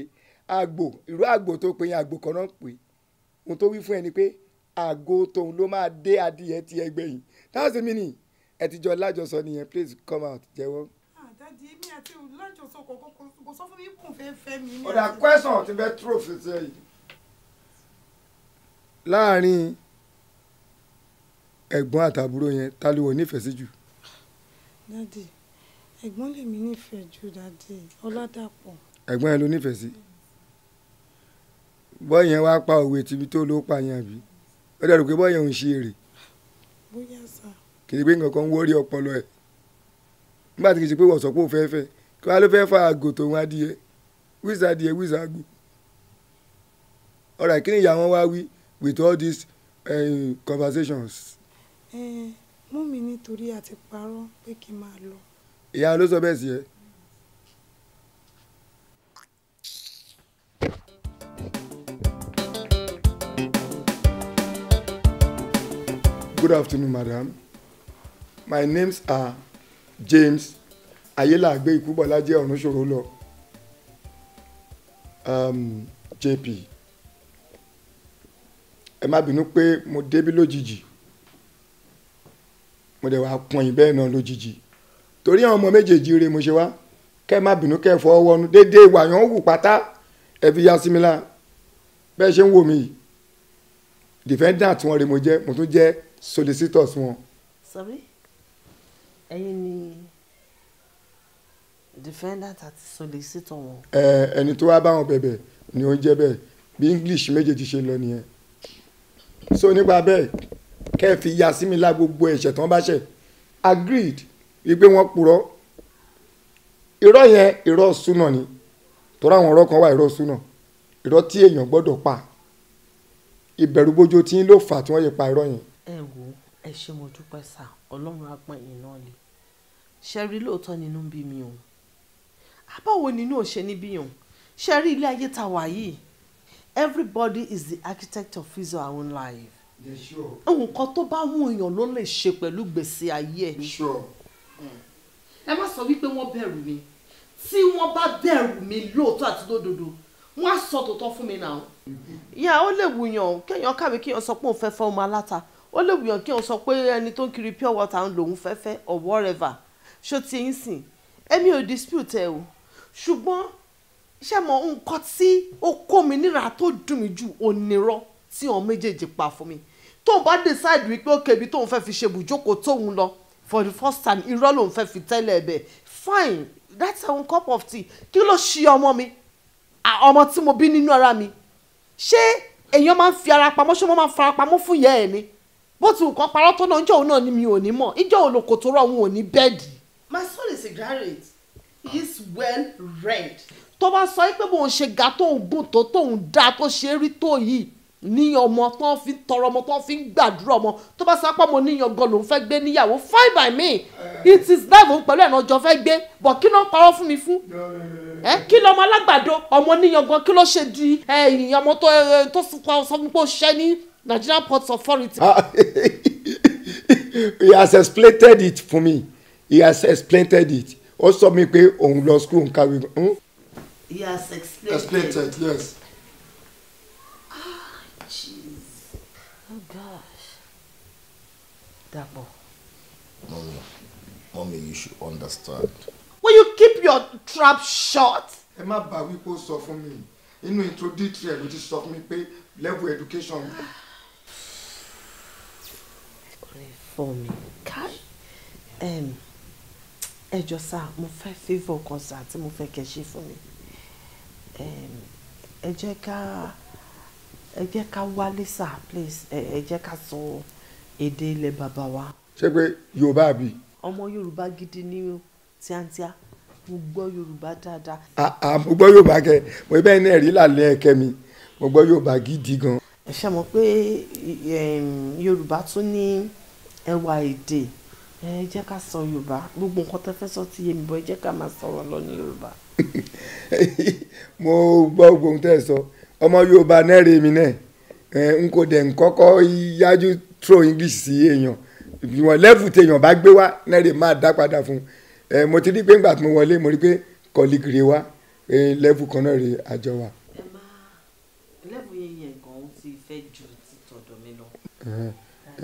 àgbò irú àgbò tó pe yẹn àgbò kan náà pé ohun tó wí fún ẹ ni pé àgò tóun ló máa dé adìyẹ ti ẹgbẹ́ yìí that's the meaning ẹ ti jọ lájọsọ nìyẹn please come out jẹ́wọ́. dádì mi àti lájọsọ kọ̀ọ̀kan kò sọ fún mi kò fẹ́ fẹ́ mi. ọ̀dà question ti fẹ́ tró fèsì ẹ̀ yìí láàrin ẹ̀gbọ́n àtàbúrò yẹn ta ló wọ nífẹ̀ẹ́ sí jù. dádì ẹ̀gbọ́n lèmi nífẹ̀ẹ́ jù dádì Ọládàpọ̀. ẹ̀gbọ́n yẹn ló nífẹ̀ẹ́ sí bọ́ yẹn wá pa òwe tìbí tó ló pa yẹn àbí ó dẹ̀ rò pé bọ́ yẹn ò ń ṣe èrè bóyá sá. kì í pé nǹkan kan ń wọ́rí ọpọlọ ẹ̀ nígbà tí kì í ṣe pé wọ́n sọ pé ó fẹ́ fẹ́ kí wọ́n á ló fẹ́ fa àgò tó wọn adìyẹ wíṣà adìyẹ wíṣà àgbò ọ̀rọ̀ kí ni ìyá wọn wá wí with all these conversations. mú mi nítorí àti parọ́ pé kí n máa lọ. ìyá ló sọ bẹ́ẹ̀ sí ẹ. Good afternoon, madam. My names are James Ayélàgbé Ikúbọ̀lájẹ́ Ọ̀rúnṣòrólọ JP. Ẹ má bínú pé mo débí lójijì mo dẹ̀ wá pọ̀n yín bẹ́ẹ̀ náà lójijì torí àwọn ọmọ méjèèjì rẹ̀ mo ṣe wá kẹ́ ẹ má bínú kẹ́ ẹ fọwọ́ wọnú déédéé ìwà yẹn ń wù pátá ẹ fi ya sí mi lá bẹ́ẹ̀ ṣe ń wò mí yìí defendant wọn rẹ̀ mo jẹ́ mo tún jẹ́ solicitors wọn. Sorry? Ẹ̀yin ni defendant àti solicitor wọn. Ẹni tó wá bá wọn bẹ̀bẹ̀ ni ó ń jẹ́ bẹ́ẹ̀ bí English méjèèjì ṣe lọ nìyẹn. So nípa bẹ́ẹ̀ kẹ́ ẹ fi ya sí mi lá gbogbo ẹ̀ṣẹ̀ tí wọ́n bá ṣẹ̀ agreed wípé wọ́n purọ́ irọ́ yẹn irọ́ súnà ni torí àwọn ọ̀rọ̀ kan wà irọ́ súnà irọ́ tí èèyàn gbọ́dọ̀ pa ìbẹ̀rùbojo tí ń lò fà tí wọ́n yẹ pa irọ́ yẹn. Ẹ wo ẹ ṣé mo dúpẹ́ sá Ọlọ́run á pọ́n yín náà lé ṣe rí lóòótọ́ nínú bí mi o àbáwo nínú ò ṣe níbí o ṣe rí ilé ayé ta wà yìí everybody is the architect of his or her own life. nǹkan tó bá wù èèyàn ló lè ṣe pẹ̀lú gbèsè ayé ẹ̀. ẹ má sọ wípé wọ́n bẹ̀rù mi tí wọ́n bá bẹ̀rù mi lóòótọ́ àti lódodo wọ́n á sọ tòótọ́ fún mi náà. ìyá ó lè wùyàn kéèyàn kàwé kéèyàn sọ pé òun fẹ́ fẹ́ ọmọ aláta ó lè wùyàn kéèyàn sọ pé ẹni tó ń kiri pure water ń lòun fẹ́ fẹ́ or whatever ṣó ti ń sìn èmi ò dispute ẹ o ṣùgbọ́n ṣé mo nǹkan tí ó kó mi níra tó dùn mí jù onírọ́ tí àwọn méjèèjì pa fún mi tóun bá decide wípé ó kébi tóun fẹ́ fi ṣe bùjókòó tóun lọ for the first time irọ́ lòun fẹ́ fi tẹ́lẹ̀ ẹ̀bẹ̀ fine that's our cup of tea kí ló ṣe ọmọ mi ọmọ tí mo bí nínú ara mi ṣé èèyàn máa ń fi ara pamọ́ ṣé wọ́n máa ń fara pamọ́ fún ìyá ẹ̀ ni bó ti nǹkan parọ́ tó náà ìjọ́ òun náà ni mi ò ní mọ̀ ìjọ́ òun lòkò tó rọ̀ òun ò ní bẹ́ẹ̀dì. My son is a graduate. He is well read. tó bá sọ pé bóun ṣe ga tóun gùn tó tóun dá tó ṣe rí tó yìí ní ọmọ tó ń fi tọrọ ọmọ tó ń fi gbàdúrà ọmọ tó bá sọ pé ọmọ níyan gan lòun fẹ́ gbé níyàwó fine by me it is life òun pẹ̀lú ẹ̀nà ọjọ́ fẹ́ gbé but kí ló ń parọ́ fún mi fún kí lọ́mọ alágbàdo ọmọ níyan gan kí ló ṣe di ọmọ tó sọ fún pé ó ṣiṣẹ́ ní Nigerian Ports Authority. He has explained it for me. He has explained it. Ó sọ mi pé òun lọ school ń kàwé. He has explained it, yes. Jeez. Oh gosh. Dapo. Mommy, you should understand. Will you keep your trap shut? Ẹ má bá wí kó sọ fún mi. Inú introductory ẹ̀ ló ti sọ fún mi pé level education. For me, Kai. Ẹ jọ̀ọ́ sá, mo fẹ́ favour kan sá tí mo fẹ́ kẹ́ ṣe fún mi. Ẹ jẹ́ ká wálé sá, please. Ẹ jẹ́ ká sọ èdè ilẹ̀ bàbá wa. Ṣé pé Yorùbá bí? Ọmọ Yorùbá gidi ní tíátíá. Mo gbọ́ Yorùbá dáadáa. Mo gbọ́ Yorùbá kẹ, mo bẹ́ẹ̀ ní ẹ̀rí lálẹ́ ẹ̀kẹ́ mi. Mo gbọ́ Yorùbá gidi gan. Ẹ ṣe mọ̀ pé Yorùbá tún ní ẹwà èdè. Ẹ jẹ́ ká sọ Yorùbá. Gbogbo nǹkan tẹ́ fẹ́ sọ ti yé mi bọ̀ ẹ jẹ́ ká máa sọ̀rọ̀ lọ ní Yorùbá. Mo gbọ́ gbogbo ohun tẹ́ ẹ sọ. Ọmọ Yorùbá náà rè mí náà. N kò dẹ̀ ń kọ́kọ́ yájú throw English sí èèyàn. Ìwọ̀n level téèyàn bá gbé wá náà rè máa dá padà fún un. Mo ti rí pé ńgbà tí mo wọlé mo rí pé colleague rè wá level kan náà rè àjọ wa. Level yẹn gan ti fẹ́ ju ti tọ̀dọ̀ mi lọ.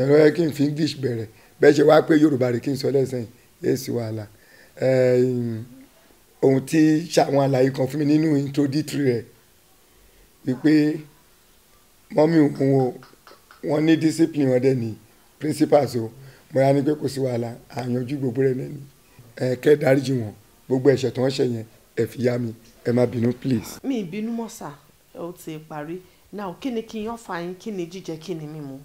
Ẹ̀rọ yẹ kí n fi English bẹ̀rẹ̀ bẹ́ẹ̀ ṣe wá pé Yorùbá rè kí n sọ lẹ́sìn èsì wàhálà. Ohun tí ṣàwọn àlàyé kan fún mi nínú introductory rẹ̀ wípé mọ́mí òun wọn ní discipline wọn dẹ̀ ní principals o mo yà ní pé kò sí wàhálà àyànjú gbogbo rẹ̀ nẹ́ni kẹ́ dáríjì wọn gbogbo ẹ̀ṣẹ̀ tó ń ṣe yẹn ẹ fi yá mi ẹ má bínú please. Mi ìbínú mọ́ sà ó ti parí now kí ni kí n yán fa yín kí ni jíjẹ kí ni mímu.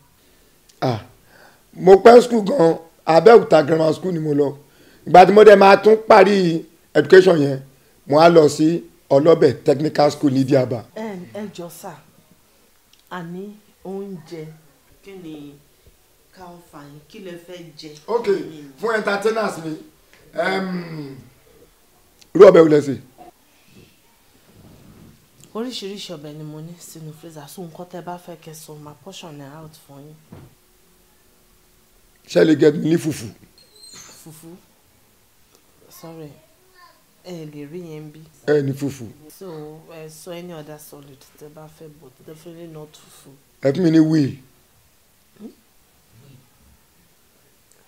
Mo pẹ́ school gan Abẹ́òkúta grammar school ni mo lọ ìgbà tí mo dẹ̀ máa tún parí education yẹn mo á lọ sí Ọlọ́bẹ̀ technical school ní Ìdíàbà. Ẹ jọ sà àní oúnjẹ kí ni ká ń fa yín kí lẹ fẹ́ jẹ. Ok fún entertainers mi irú ọbẹ̀ wo lẹ ṣe. Oríṣiríṣi ọbẹ̀ ni mo ní sínú freezer so nǹkan tẹ́ bá fẹ́ kẹ́ sọ máa portion ẹ̀ out fún yín. Ṣé lè get mi ní fùfú. Fùfú sorry ẹ lè rí yẹn bí. Ẹ ní fùfú. So any other solid tẹ́ bá fẹ́ but definitely not fùfú. Ẹ fún mi ní wheel.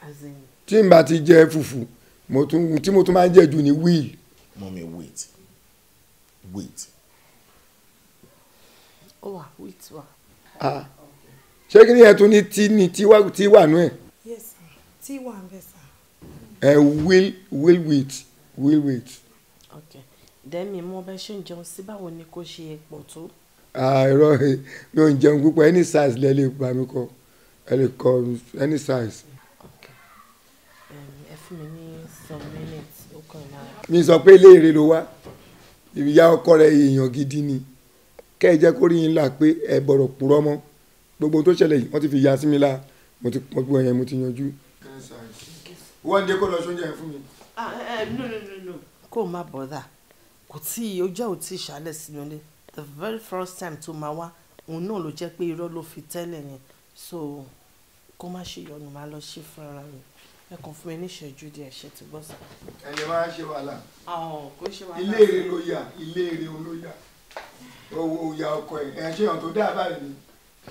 As in. Tí n bá ti jẹ fùfú tí mo tún máa ń jẹ jù ní wheel. Mommy, wait. Ó wà wheat wà. Ṣé kí ni ẹ tún ní tí wà nú ẹ̀. Yes sir, tí wà ń bẹ̀ sir. Wheel wheat. Okay then mi mọ bẹ ṣe ń jẹun sí báwo ni kò ṣe pọ̀ tó. Ẹ̀rọ mi ò ń jẹun púpọ̀ any size lẹ lè bá mi kọ ẹ lè kọ any size. Okay ẹ fún mi ní some minutes ó kàn náà. Mi sọ pé léèrè ló wá ìyá ọkọ rẹ èèyàn gidi ni kẹ́ ẹ jẹ́ kó rí yín là pé ẹ bọ̀rọ̀ purọ́ mọ́ gbogbo tó ṣẹlẹ̀ yìí wọ́n ti fi ya sí mi la mo ti yanjú. wọ́n dé kó lọ sóúnjẹ yẹn fún mi. No kó o má bọ̀dà kò tí ojú ẹ̀ ò tí ì ṣàlẹ̀ sínú ilé the very first time tó máa wá òun náà ló jẹ́ pé irọ́ ló fi tẹ́lẹ̀ yẹn so kó má ṣe yọnu máa lọ ṣe fúnra mi ẹ kàn fún mi ní ìṣẹ́jú díẹ̀ ṣe ti gbọ́ sá. ẹ̀yẹ máa ń ṣe wàhálà kò ṣe wàhálà ilé èrè ló yà ilé èrè ló yà. owó ìyá ọkọ ẹ̀ ṣe hàn tó dáa báyìí ni.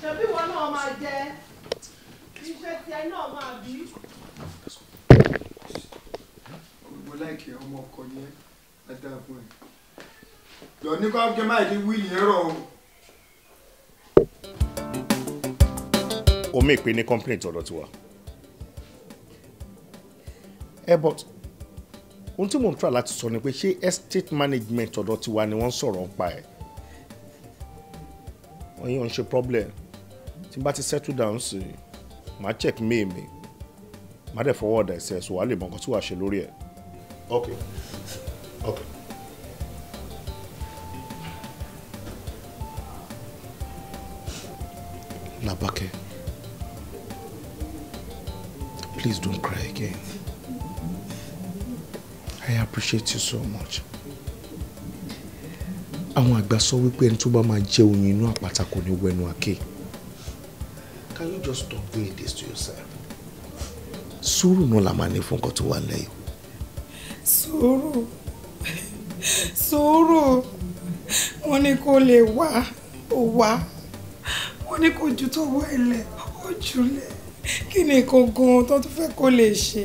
ṣebí wọn náà máa jẹ iṣẹ́ tiẹ̀ náà máa bí. mo láìkè ọmọ ọkọ yẹn dáadáa fún ẹ. yọ ní kó kí n máa di wíìlì yẹn rọ o. omi ìpè ní complaint ọ̀dọ̀ tiwa. But ohun tí mò ń try láti sọ ni pé ṣé estate management ọ̀dọ̀ tiwa ni wọ́n sọ̀rọ̀ ń pa ẹ̀. wọ́n yóò ń ṣe problem tí n bá ti settle down sí màá check mail mi màá dẹ̀ forward ẹ̀ sí ẹ̀ so wàá lè mọ nǹkan tí wàá ṣe lórí ẹ̀. Okay. Labake, please don't cry again. I appreciate you so much. Àwọn àgbà sọ wípé ẹni tó bá máa jẹ oyin inú àpáta kò ní wẹnu àké. Can you just stop doing this to yourself? Sùúrù náà la máa ní fún nǹkan tó wà lẹ́yìn. Sùúrù wọ́n ní kó lè wá wọ́n ní kó ju tọwọ́ ẹlẹ̀ ojúlẹ̀ kí ni nǹkan gan tó tún fẹ́ kó lè ṣe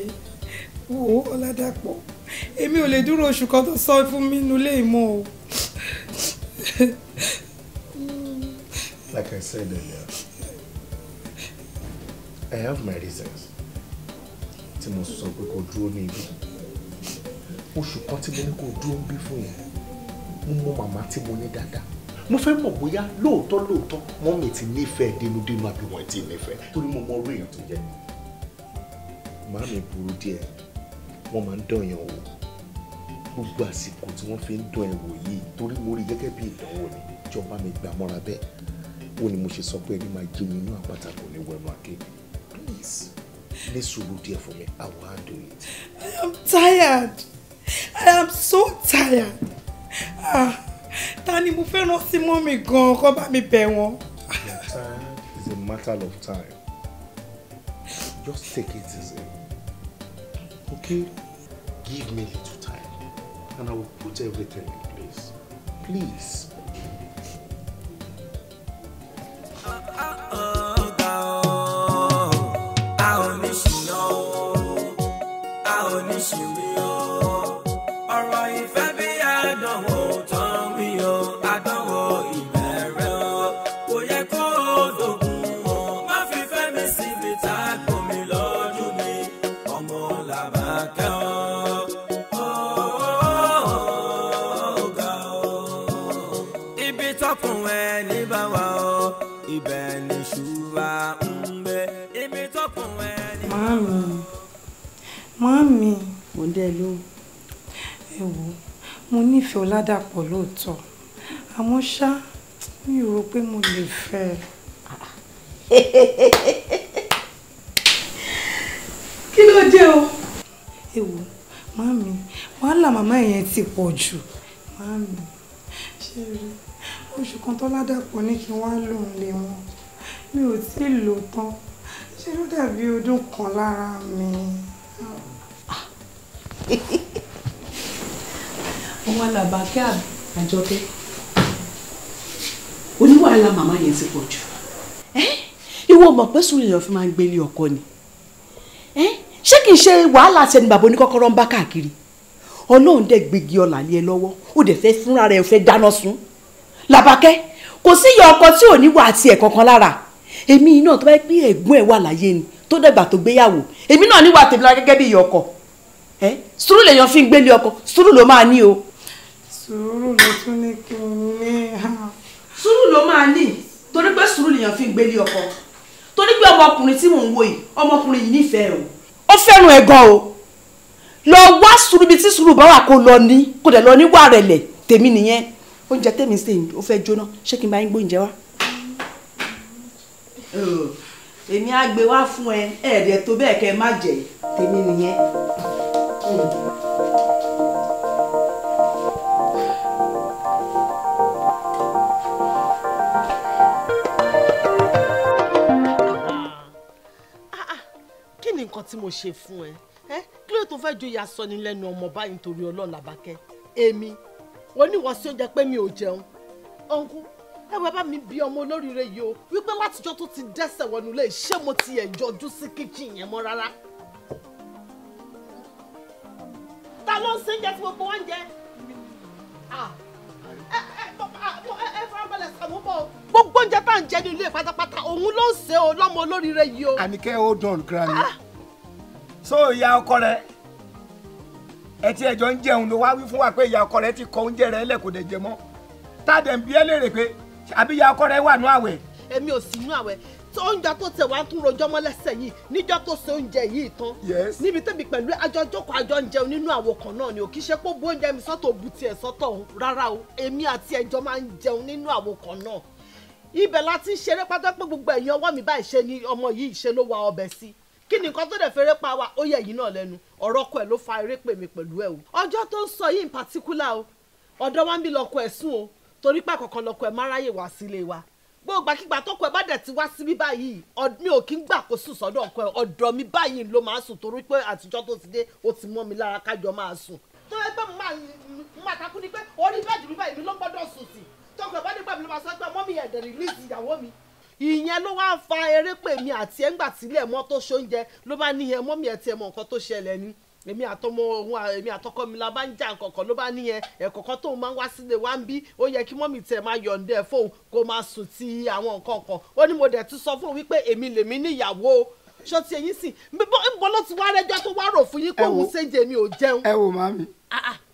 wò ó Ọládàpọ̀ èmi ò lè dúró oṣù kan tó sọ fún mi nulẹ̀ ìmọ̀ o. Like I said earlier, I have my reasons. Tí mo sọ pé kó dúró ní ibi. Oṣù kan tí mo ní kó dúró bí fún yẹn. Mo mọ màmá tí mo ní dáadáa. Mo fẹ́ mọ̀ bóyá lóòótọ́ mọ́mì ti nífẹ̀ẹ́ dénúdénú àbí wọ́n ti nífẹ̀ẹ́ torí mo mọ orí èèyàn tó jẹ́. Màmí burú díẹ̀, wọ́n máa ń dán èèyàn wò. Gbogbo àsìkò tí wọ́n fi ń dán ẹ wò yìí torí mo rí gẹ́gẹ́ bí ìdánwò ni ìjọba mi gbà mọ́ra bẹ́ẹ̀. Ó ní mo ṣe sọ pé ẹni máa jẹun inú àpáta kò ní wẹnu àké. Please, ní sùúrù díẹ̀ fún mi, I will handle it. I am tired. I am so tired. Ta ni mo fẹ́ rán sí mọ́mì gan-an kó bá mi bẹ̀ wọ́n. Time is a matter of time. Just take it easy. Okay? Give me a little time and I will put everything in place. Please. Màámi, mo ń dẹ́ lóhùn. Ẹ wò, mo nífẹ̀ẹ́ Ọládàpọ̀ lóòótọ́, àmọ́ ṣá mi ò rò pé mo lè fẹ́ ẹ. Kí ló dé o? Ẹ wò, màámi, wàhálà màmá yẹn ti pọ̀ jù. Màámi, ṣé rí oṣù kan tó Ládàpọ̀ ní kí n wá lòun lé wọn. Mi ò tí ì lò tán. Ṣé ló dàbí ọdún kan lára mi? Wọ́n wá Làbákẹ́ Àjọkẹ́. Oníwàhálà màmá yẹn ti pọ̀ jù. Ìwọ mọ̀ pé sùúrù èèyàn fi máa ń gbélé ọkọ ni. Ṣé kìí ṣe wàhálà àti ẹni bàbá oníkọ́kọ́rọ́ ń bá káàkiri? Ọlọ́run dẹ̀ gbégi ọ̀là lé ẹ lọ́wọ́. Ó dẹ̀ fẹ́ fúnra rẹ̀ fẹ́ dáná sun. Làbákẹ́, kò sí ìyá ọkọ tí ò ní wà àti ẹ̀ kankan lára. Èmi náà tó bá yẹ pé ẹ̀gbọ́n ẹ̀ wà láyé ni tó dẹ̀gbà tó gbéyàwó. Èmi náà níwà tèmi lára gẹ́gẹ́ bí ìyá ọkọ. Sùúrù lèèyàn fi ń gbélé ọkọ, sùúrù ló máa ní o. Sùúrù ló tún ní kí n ní. Sùúrù ló máa ní torí pé sùúrù lèèyàn fi ń gbélé ọkọ. Torí pé ọmọkùnrin tí mò ń wò yìí, ọmọkùnrin yìí nífẹ̀ẹ́ o. Ó fẹ́ràn ẹ̀ gan o. Lọ wá sùúrù bíi tí sùúrù bá wà kó lọ ní, kó dẹ̀ lọ ní wà rẹ̀lẹ̀ tèmi nìyẹn. Oúnjẹ tèmi sè ó fẹ́ jóná, ṣé kí n bá yín gbóúnjẹ wá? Èmi á gbé wá fún ẹ, ẹ̀ẹ́dẹ̀ tó bẹ́ẹ̀ kẹ́ ẹ má jẹ tèmi nìyẹn. Kí ni nǹkan tí mo ṣe fún ẹ? Kí ló tó fẹ́ joyè asọ́ni lẹ́nu ọmọ báyìí nítorí Ọlọ́run Làbákẹ́? Èmi wọ́n ní wọ́n sí oúnjẹ pé mi ò jẹun. ọ̀nkú ẹ̀wẹ̀ bá mi bí ọmọ olóríire yìí o wípé látijọ́ tó ti dẹ́sẹ̀ wọnú ilé ṣé mo ti ẹ̀ jọjú sí kíchìn yẹn mọ́ rárá. ta ló ń ṣe oúnjẹ tí gbogbo wọn ń jẹ? ẹ farabalẹ̀ sàmúbọ̀ gbogbo oúnjẹ tá à ń jẹ ní ilé pátápátá òun ló ń ṣe o lọ́mọ olóríire yìí o. Àníkẹ́ ó dùn granny. So ìyá ọkọ rẹ ẹ tí ẹjọ́ ń jẹun ló wá wí fún wa pé ìyá ọkọ rẹ ti kọ oúnjẹ rẹ lẹ kò dẹ̀ jẹ mọ́ tá a dẹ̀ ń bi ẹ́ léèrè pé àbí ìyá ọkọ rẹ wà nú àwẹ̀. èmi ò sí nú àwẹ̀ tí oúnjẹ tó tẹ̀ wá tún rojọ́ mọ́ lẹ́sẹ̀ yìí níjọ́ tó ṣe oúnjẹ yìí tán. Yes. níbi tẹ́bi pẹ̀lú àjọjókòó àjọ ń jẹun nínú àwo kan náà ni ò kì í ṣe pé bó oúnjẹ mi sọ́tọ̀ bu tiẹ̀ sọ́tọ̀ o rárá o èmi àti ẹjọ́ máa ń jẹun nínú àwo kan náà. ibẹ̀ la ti ń ṣeré pátá pé gbogbo ẹ̀yin ọwọ́ mi báyìí ṣe ni ọmọ yìí ṣe ló wa ọbẹ̀ sí kí ni nǹkan tó dẹ̀ fẹ́rẹ́ pa wa ó yẹ yìí náà lẹ́nu ọ̀rọ̀ ọkọ ẹ̀ ló fa eré pè mí pẹ̀lú ẹ̀ o. ọjọ́ tó ń sọ yìí in particular o ọ̀dọ̀ wa ń bí lọ́kọ ẹ̀ sùn o torí pé àkọ́kọ́ lọ́kọ ẹ̀ máa ráyè wá sílé wa gbogbo àkígbà tọkọ ẹ̀ bá dẹ̀ ti wá síbí báyìí mi ò kí ń gbà kó sùn sọ́dọ̀ ọkọ ẹ̀ ọ̀dọ̀ mi báyìí ló máa sùn torí pé àtijọ́ tó ti dé ó ti mọ́ mi lára kájọ máa sùn. tó ẹgbẹ́ mi máa takú ni pé orí bẹ́ẹ̀dì mi báyìí mi ló gbọ́dọ̀ sùn sí tọkọ ẹ̀ bá nígbà mi ló máa sọ pé mọ́mí ẹ̀dẹ̀ rìlíìsì ìyàwó mi. ìyẹn ló wá ń fa eré pè mí àti ẹ̀ngbà tílẹ̀ mọ́ tó ṣóúnjẹ ló bá níyẹn mọ́mí ẹ̀ tiẹ̀ mọ nǹkan tó ṣẹlẹ̀ ni èmi àtọmọ ohun èmi àtọkọ mi la bá ń jà nǹkankan ló bá níyẹn ẹ̀kọ̀kan tóun máa ń wá sílé wa ń bí ó yẹ kí mọ́mì tẹ̀ máa yọ̀ǹdẹ̀ fóun kó máa sùn ti àwọn nǹkan kan ó ní mo dẹ̀ tún sọ fún wípé èmi lèmi níyàwó ṣó ti ẹ̀yìn sìn bọ́ ló ti wá rẹ́jọ́ tó wá rò fún yín pé òun ṣèǹjẹ mi ò jẹun. ẹ wo màmí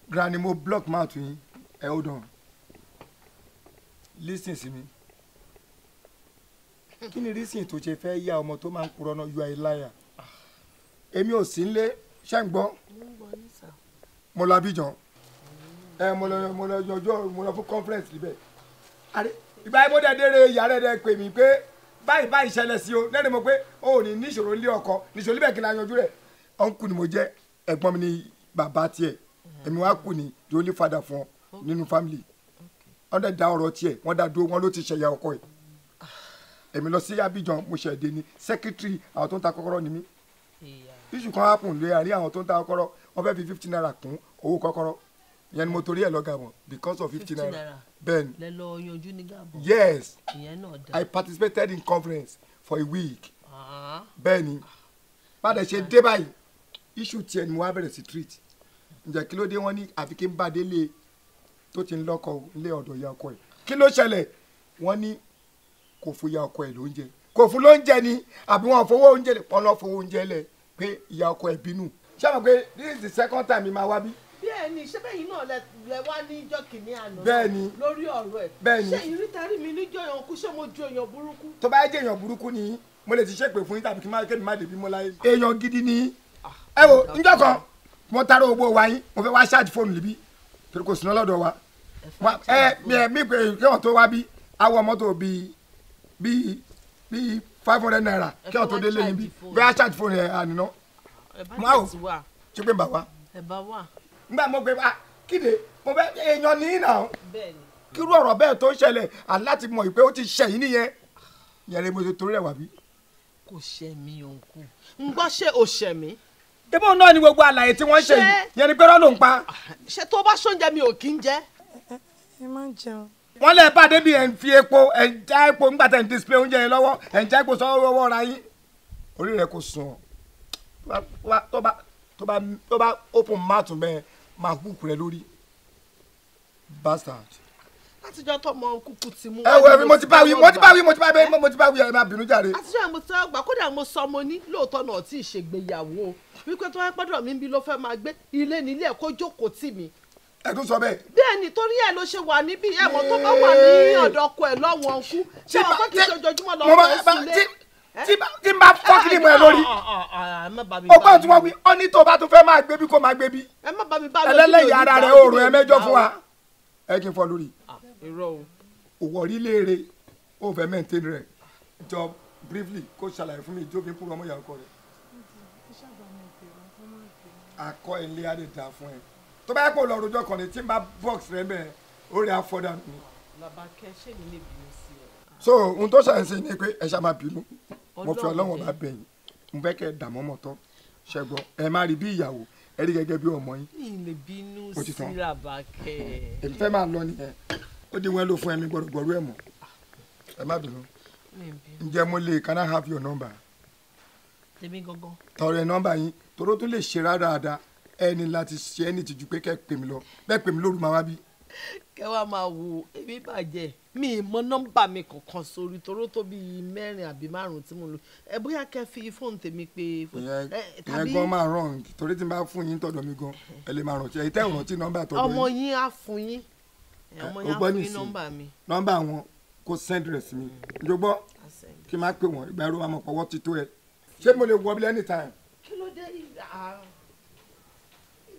granny mo block mouth yín ẹ hold on listen sí mi kí ni reason tó ṣe fẹ́ yá ọmọ tó máa ń purọ́ náà you are a liar èmi ò sí nílé ṣé ń gbọ́ mo lọ Abidjan mo lọ yọjọ́ mo lọ fún conference níbẹ̀ ìgbà yẹn mo dẹ̀ dére ìyá rẹ̀ dẹ̀ pè mí pé báyìí ṣẹlẹ̀ sí o lẹ́nu mo pé o ò ní níṣòro lé ọkọ níṣòro níbẹ̀ kí n la yanjú rẹ̀ ọ̀nkù ni mo jẹ́ ẹ̀gbọ́n mi ní bàbá tiẹ̀ èmi wá kù ní the only father fún ọ nínú family wọ́n dẹ̀ da ọ̀rọ̀ tiẹ̀ wọ́n dá dúró wọ́n ló ti ṣẹ̀yà ọkọ ẹ̀ èmi lọ sí Abidjan mo ṣẹ̀ dé ní secretary àwọn tó ń ta kọ́kọ́rọ́ ni mí iṣu kan happen lé àrí àwọn tó ń ta kọ́kọ́rọ́ wọ́n fẹ́ fi 50 naira kún owó kọ́kọ́rọ́ ìyẹn ni mo torí ẹ̀ lọ Gabon because of 50 naira bẹ́ẹ̀ni. lẹ lọ yanjú ní Gabon. yes ìyẹn náà dá. I participated in conference for a week bẹ́ẹ̀ni padà ṣe dé báyìí iṣu tiẹ̀ ni mo wá bẹ̀rẹ̀ sí treat ǹjẹ́ kí ló dé wọ́n ní àfi kí n bá délé tó ti ń lọ́kọ lé ọ̀dọ̀ ìyá ọkọ ẹ̀ kí ló ṣẹlẹ̀ wọ́n ní kò fún ìyá ọkọ ẹ̀ lóúnjẹ kò fún lóúnjẹ ni àbí wọn fowó oúnjẹ lẹ̀ wọ́n lọ́ fowó oúnjẹ lẹ̀ pé ìyá ọkọ ẹ̀ bínú ṣé àwọn pé this is the second time mi máa wá bí. bẹ́ẹ̀ni ṣé bẹ́yìn náà lẹ wá ní ìjọ kìíní àná. bẹ́ẹ̀ni lórí ọ̀rọ̀ ẹ̀. bẹ́ẹ̀ni ṣé ìrítàrí mi níjọ́ èèyàn kú ṣé mo ju èèyàn burúkú. tó bá jẹ́ èèyàn burúkú ni mo lè ti ṣépè fún yín tàbí kí n má débi mọ́ láyé. èèyàn gidi ni ẹ wo njọ́ kan mo taara owó wa yín mo fẹ́ wá ṣáàjì fóònù níbí torí kò sínú lọ́dọ̀ wa mi pé kéwọ́n tó wá bí awọ mọ́tò bíi 500 naira kéwọ́n tó délé níbí bẹ́ẹ̀ ṣáàjì fóònù ẹ̀ àníná mo ṣe pé bàbá nígbà mo pé kíde mo fẹ́ èèyàn ní ìnà kírú ọ̀rọ̀ bẹ́ẹ̀ tó ṣẹlẹ̀ aláti mọ̀ pé ó ti ṣẹ̀yìn nìyẹn yẹn lè mo ṣe torí ẹ̀ wá bí. kò ṣe mí òǹkù ń gbọ́ ṣé o ṣẹ̀ mí. débò náà ni gbogbo àlàyé tí wọ́n ṣe yìí yẹn ni pẹ́rọ́ ló ń pa. ṣé tó bá ṣóúnjẹ mi ò kí ń jẹ. ẹ má jẹun. wọ́n lè bá débi ẹ̀ ń fi epo ẹ̀ ń já epo nígbà tẹ̀ ń display oúnjẹ yẹn lọ́wọ́ ẹ̀ ń já epo sọ́wọ́ ọwọ́ ra yín orí rẹ̀ kò sùn tó bá open mouth bẹ́ẹ̀ máa kúkú rẹ̀ lórí bastard. látijọ́ tó mọ kúkú ti mú. ẹ wo ẹbí mo ti bá wí ẹ má bínú jàre. àtijọ́ mo ti gbà kódà mo sọ mo ní lóòótọ́ náà tí ì ṣègbéyàwó wípé tó wáá gbọ́dọ̀ mi ń bí ló fẹ́ máa gbé ilé nílé ẹ̀ kó jókòó tì mí. ẹ tún sọ bẹ́ẹ̀. bẹ́ẹ̀ ni torí ẹ̀ ló ṣe wà níbí ẹ̀mọ́ tó bá wà ní ọ̀dọ̀ ọkọ ẹ̀ lọ́wọ́n kú ṣé wọn kò kí n ṣe ojoojúmọ́ lọ́wọ́ sílé. tí n bá fọ́ kí ni mo ẹ lórí. ọgbọ́n tí wọ́n wí ọ ní tó bá tún fẹ́ máa gbé bí kò máa gbé bí. ẹlẹ́lẹ́yìí ara rẹ̀ oòrùn ẹ mẹ́jọ fún wa. ẹ kí n fọ lórí. òwò orílẹ̀-èdè ó fẹ́ maintain rẹ̀ jọ briefly kó ṣàlàyé fún mi ìjókòó kúrò ọmọ ìyàwó rẹ̀. akọ ilé adé dá fún ẹ tó bá yẹ kó lọ rojọ́ kan ní tí n bá box rẹ bẹ́ẹ̀ ó rí afọ́dà mi. Làbákẹ́ ṣé mi lè bínú sí ẹ. so ohun tó ṣàǹṣe ni pé ẹ ṣá máa bínú mo fi ọlọ́wọ́n bá bẹ̀yìn mo fẹ́ kẹ́ ẹ dààmú ọmọ tán ṣẹ́gbọ́n ẹ má rí bí ìyàwó ẹ rí gẹ́gẹ́ bí ọmọ yín. mi lè bínú sí Làbákẹ́. èmi fẹ́ máa lọ nìyẹn ó di wọn ló fún ẹ̀mí gbọ̀rọ̀gbọ̀rọ̀ ẹ̀ mọ́ ẹ má bínú ǹjẹ́ mo lè can I have your number. tèmi gangan. tọrọ ẹ nọ́mbà yín toró tún lè ṣe rárá ẹni láti ṣe ẹni tìjú pé kẹ́ pè mí lọ bẹ́ẹ̀ pè mí lóru máa wá bí. kẹ́ wàá máa wo èmi bàjẹ́ mi ì mọ nọ́mbà mi kankan sórí toró tó bíi 4 àbí 5 tí mo lò ẹ bóyá kẹ́ fi fóònù tèmi pé. ìyẹn gan máa wrong torí tí n bá fún yín tọ̀dọ̀ mi gan ẹ lè máa rántí ẹ tẹ́ ìrántí nọ́mbà tọ̀dọ̀ yín. ọmọ yín á fún yín nọ́mbà mi. nọ́mbà wọn kó send rẹ̀ sí mi njọgbọ́ kí n máa pè wọ́n ìgbà ẹ̀rọ máa mọ̀ pọ̀wọ́ ti tó ẹ ṣé mo lè wọ bí anytime. kí ló dé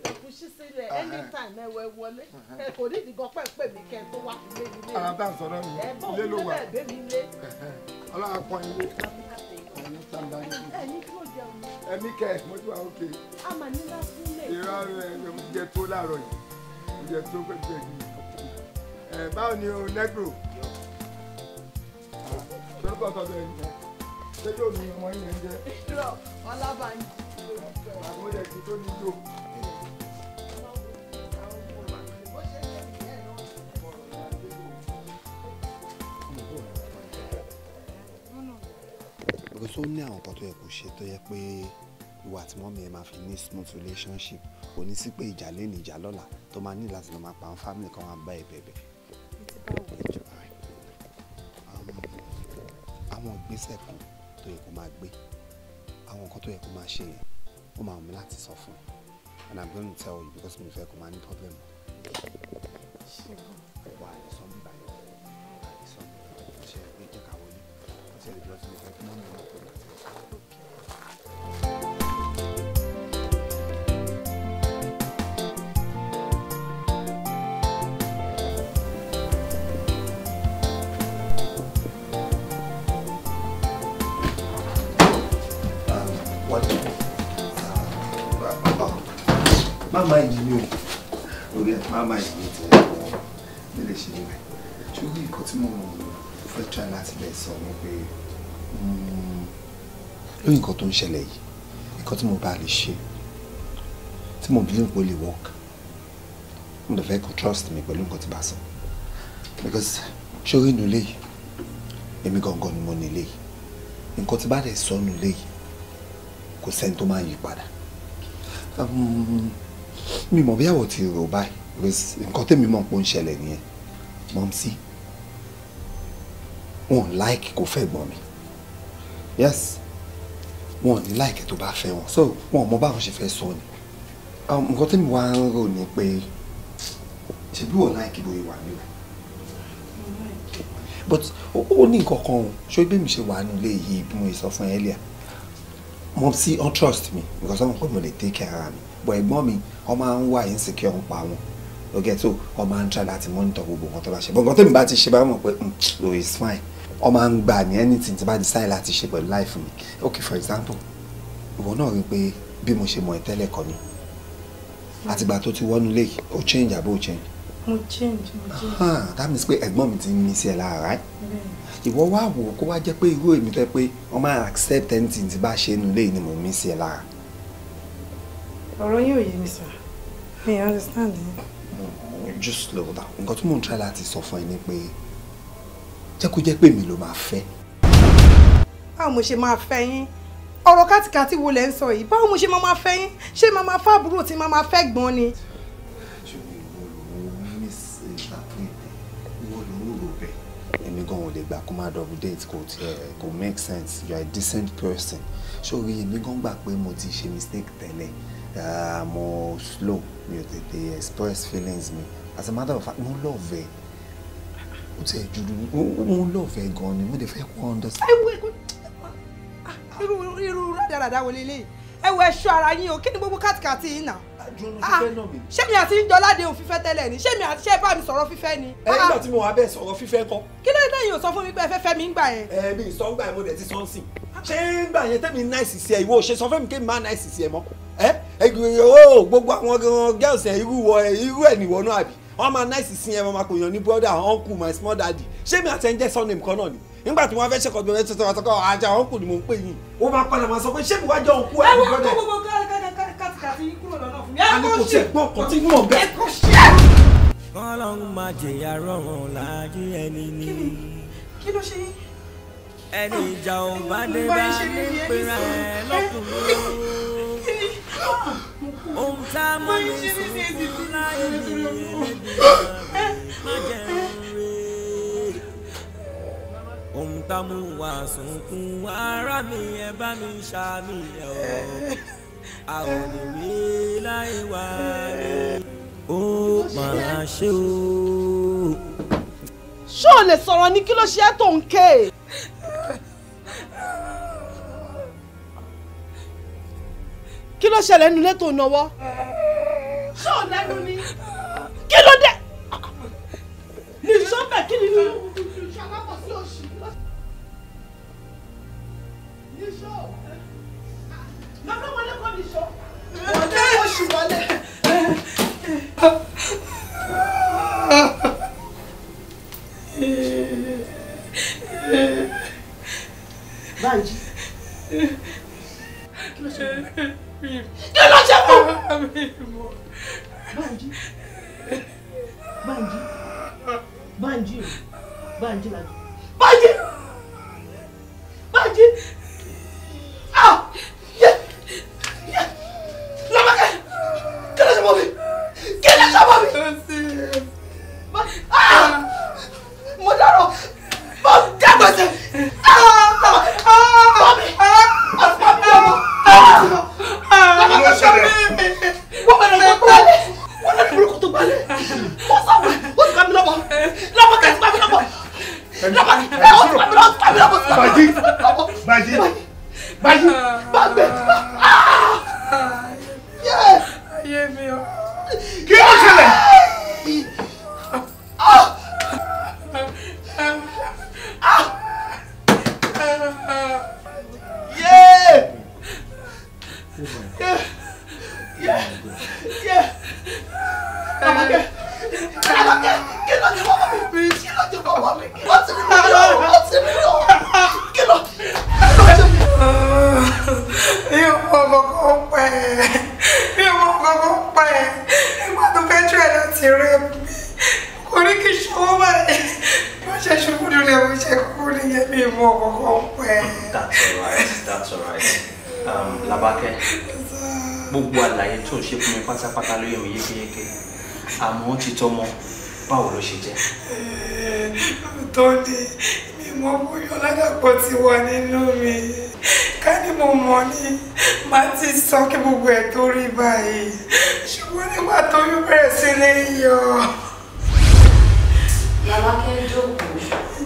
ìrẹ̀kùn sí sílẹ̀ anytime ẹ wẹ wọlé ẹ kò ní ìdìgàn pẹ́ mí kẹ́ ẹ tó wá ilé mi lé. ara bá ń sọ̀rọ̀ mi ilé ló wà ọlọ́run apọ̀ ilé ẹ̀mí kẹ́ mo ti wà òkè. a mà ní lásìlẹ̀. ìrọ̀ rẹ̀ mo jẹ tó láàárọ̀ yìí mo jẹ tó pẹ́ pẹ́ yìí. báwo ni o negro lórúkọ sọdọ ẹ nìyẹn ṣé yóò ní ọmọ yìí ń jẹ. irọ́ ọlábàáyí. àwọn ọdẹ kì í tó ní yó. because ó ní àwọn kan tó yẹ kó ṣe tó yẹ pé ìwà àti mọ́mí ẹ máa fi ní smooth relationship kò ní sí pé ìjà lé ní ìjà lọ́la tó máa ní láti lọ máa pa àwọn family kan wá bá ẹ bẹ̀bẹ̀. àwọn ìgbésẹ̀ kan tó yẹ kó máa gbé àwọn nǹkan tó yẹ kó máa ṣe yẹn ó máa wù mí láti sọ fún ẹ and I'm going to tell you because mi fẹ́ kó máa ní problem. wà á lè sọ bí báyìí wà á lè sọ bí ṣe é pé jẹ́ ká wọlé ṣe é lè lọ sí ilé fẹ́ kí mọ́mí náà kó láti lọ. Mama ìdílé o orí ẹ mama ìdílé tẹ ẹ mi lè ṣe níbẹ̀ ṣùgbọ́n nǹkan tí mo fẹ́ try láti bẹ̀ sọ ni pé lóyún nǹkan tó ń ṣẹlẹ̀ yìí nǹkan tí mo bá lè ṣe tí mo believe pé ó lè work mo lè fẹ́ kó trust mi pẹ̀lú nǹkan tí bá sọ because ṣórí inú ilé yìí èmi gangan ni mo ní ilé yìí nǹkan tí bá dẹ̀ sọ inú ilé yìí kò sẹ́ni tó máa yí padà mi mọ̀ bí àwọ̀ ti rò báyìí because nǹkan tẹ́mi mọ̀ pé ó ń ṣẹlẹ̀ nìyẹn mọ̀mísí wọn like kó fẹ́ gbọ́n mi yes wọn ní like tó bá fẹ́ wọn so wọn mọ báwọn ṣe fẹ́ sọ ni nǹkan tẹ́mi wá ń rò ní pé ṣe bí wọn like bóyá wà nílẹ̀ but ó ní nǹkan kan ṣó bí mi ṣe wà nílé yìí bí mo sọ fún ẹ earlier mọ̀mísí on trust me because wọn pè mo lè take care ara mi but ẹ̀gbọ́n mi wọ́n máa ń wà insecure ń pa wọn okay so wọ́n máa ń try láti monitor gbogbo nǹkan tó bá ṣe but nǹkan tó mi bá ti ṣe bá mọ̀ pé oh it's fine wọ́n máa ń gbà ní anything tí bá decide láti ṣe pẹ̀lú life mi okay for example ìwọ náà rí i pé bí mo ṣe mọ̀ ẹ́ tẹ́lẹ̀ kọ́ ni àtìgbà tó ti wọnú lé o change àbó o change. mo change. that means pé ẹ̀gbọ́n mi ti ń ní sí ẹ lára right ìwọ wá wò kó wá jẹ́ pé irú èmi tó yẹ pé wọ́n máa accept anything tí bá ṣe nínú lé ni mo mí sí ẹ lára. ọ̀rọ̀ yóò yé mi sir mi understand yín. just slow down nǹkan tí mò ń try láti sọ fún ẹ ni pé jẹ́ kó jẹ́ pé mi ló máa fẹ́. báwo mo ṣe máa fẹ́ yín ọ̀rọ̀ kátìkátì wo lẹ ń sọ yìí báwo mo ṣe máa fẹ́ yín ṣé máa fẹ́ àbúrò tí máa fẹ́ gbọ́n ni. èmi gan ò lè gbà kó má double date kò make sense you are a decent person sórí èmi gan gbà pé mo ti ṣe mistake tẹ́lẹ̀ mo slow mi ò tètè express feelings mi as a matter of fact mo love ẹ o ti ẹ jùlọ mo love ẹ gan ni mo dẹ̀ fẹ́ kó understand. irú rádaràdà wo lélẹ̀ ẹ wo ẹṣọ ara yín o kí ni gbogbo kátìkátì yín náà. ṣé mi àti Jọládé ò fífẹ́ tẹ́lẹ̀ ni ṣé mi àti ṣé bá mi sọ̀rọ̀ fífẹ́ ni. nígbà tí mo wà bẹ́ẹ̀ sọ̀rọ̀ fífẹ́ kọ́. kí ló dé yín ò sọ fún mi pé ẹ fẹ́ fẹ́ mi ń gbà yẹn. mi sọ ń gbà yẹn mo dẹ̀ ti sọ ń sìn ṣé ń gbà yẹn tẹ́mi náìsì sí ẹ ìwọ ṣe sọ fẹ́mi kémi má náìsì sí ẹ mọ́ gbogbo àwọn girls ẹ irú ẹ̀ nìwọ náà àbí wọ́n máa náìsì sí ẹ wọ́n máa kò yàn ní brother uncle my small daddy ṣé mi àti ẹ ń jẹ́ surname kan náà ni nígbà tí wọ́n fẹ́ ṣèkọ́ bẹ̀rẹ̀ tó tọ́ka àjà uncle ni mò ń pè yín ó máa padà máa sọ pé ṣé mi wá jẹ́ uncle ẹ̀ ní brother. ẹ wo gbogbo kátìkátì yín kúrò lọ́nà fún mi. a ní kò tiẹ̀ gbọ́ ọkọ̀ tí inú ọ̀bẹ. Ọlọ́run máa jẹ̀yà rọrùn láyé ẹni ní. Kí ló ṣe yín? Ẹni ìjà ò bá dé bá ní pera ẹ lọ́kùnrin. Ohun tá a mọ̀ ní sùúrù láyé ní ẹlẹ́dìí má jẹun rè. Ohun tá a mú wá sunkún ara mi ẹ bá mi ṣàmì ẹ̀ ọ́. A ò lè rí láyé wá rí. Ó máa ṣe o. Ṣé o lè sọ̀rọ̀ ní kí ló ṣe é tó ń ké? Kí ló ṣẹlẹ̀ nínú ilé tó náwó? Ṣé o lẹ́nu ni? Kí ló dé? Ní sọ́bẹ̀ kí ni ní? Ṣàlápọ̀ sí òṣì. Ní ṣọ́. Lọ́pọ̀ wọlé kọ́ ní ṣọ́. Wọlé oṣù wọlé. Bánjí. Kí ló ṣe mọ́? Kí ló ṣe mọ́? Bánjí. Bánjí. Bánjí. Bánjí lájú. Bánjí. Bánjí. Ah! Yẹ! Yẹ! Lọ́mọkẹ́! Kí ló ṣe mọ́ mi? Kí ló ṣe mọ́ mi? Ah! Mo dárò! Mo dàgbàsẹ̀! Mami! Mami ọmọ! Kí ló ṣẹlẹ̀? Wọ́n bẹ̀rẹ̀ tó gbalẹ̀! Wọ́n lẹ́nu burúkú tó gbalẹ̀! Mo sọ pé ó ti ká mi lọ́bọ̀! Lọ́bọ̀ kẹ́ ti ká mi lọ́bọ̀! Lọ́bọ̀ kẹ́ ó ti ká mi lọ́bọ̀! Bánjí! Bánjí! Bánjí! Bàgbẹ́! Ayé mi o. Kí ló ṣẹlẹ̀? That's all right. Labake, gbogbo àlàyé tó ṣe fún mi pátápátá ló yé mi yékéyéké. Àmọ́ ti tọ́mọ, báwo ló ṣe jẹ́? Tọ́ni, mi mọ̀ bóyá Ọládàpọ̀ ti wà nínú mi. Ká ní mo mọ̀ ni, màá ti sọ kí gbogbo ẹ̀ tó rí báyìí. Ṣùgbọ́n nígbà tó yóò bẹ̀rẹ̀ sí ní yọ. Labake jókòó.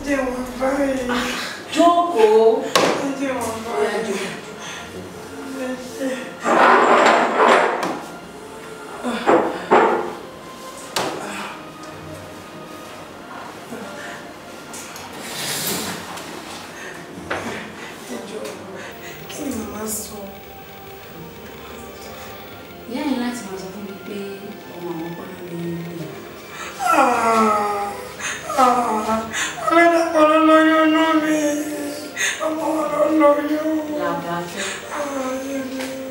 Jẹ́ wọn báyìí. Jókòó. Jẹ́ wọn báyìí. Kí ni màmá sọ? Ìyá yẹn láti máa sọ fún mi pé ọmọ àwọn ọpọlọ lè lè. Ọlọ́dàpọ̀ ló lóyún inú mi. Ọmọ ló lóyún. Làbàkẹ́.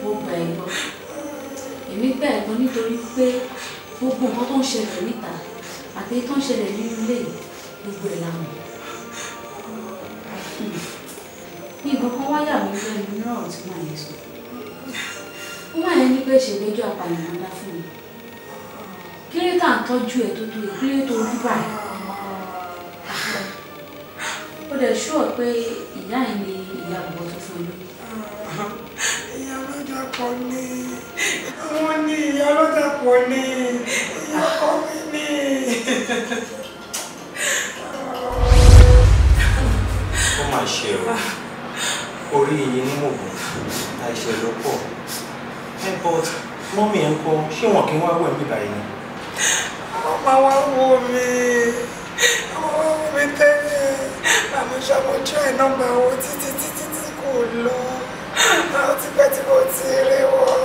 Mo gbà ẹ́ gbọ́. Èmi gbà ẹ́ gbọ́ nítorí pé gbogbo nǹkan tó ń ṣẹlẹ̀ níta àti tó ń ṣẹlẹ̀ nínú ilé gbogbo ẹ̀ làwọn. Ní nǹkan kan wáyà mi lẹ́nu náà tí màá yẹ sọ. Ó máa yẹn ní pé ìṣègbẹ́jọ́ apànìyàn dá fún mi. Kí ló tà ń tọ́jú ẹ̀ tó tó ìpínlẹ̀ tó rí báyìí? Ó dẹ̀ ṣúọ̀ pé ìyá ẹ̀ ni ìyá àbọ̀ tó fún mi. Ìyá Ọládàpọ̀ ni. Wọ́n ní ìyá Ọládàpọ̀ ni. Ìyá ọkọ mi ni. Ó máa ṣe o. Orí iye ní mògùn, àìṣe ló pọ̀. But mọ́mí ẹ̀ ń kọ́, ṣé wọn kì í wá wẹ̀ mí báyìí ni? Wọ́n máa wá wo mi. Wọ́n wá wo mi tẹ́lẹ̀. Àmọ́ ṣàmójú ẹ̀ nọ́mbà wo títí kò lọ. Àwọn ti pẹ́ tí mo ti rí wọn.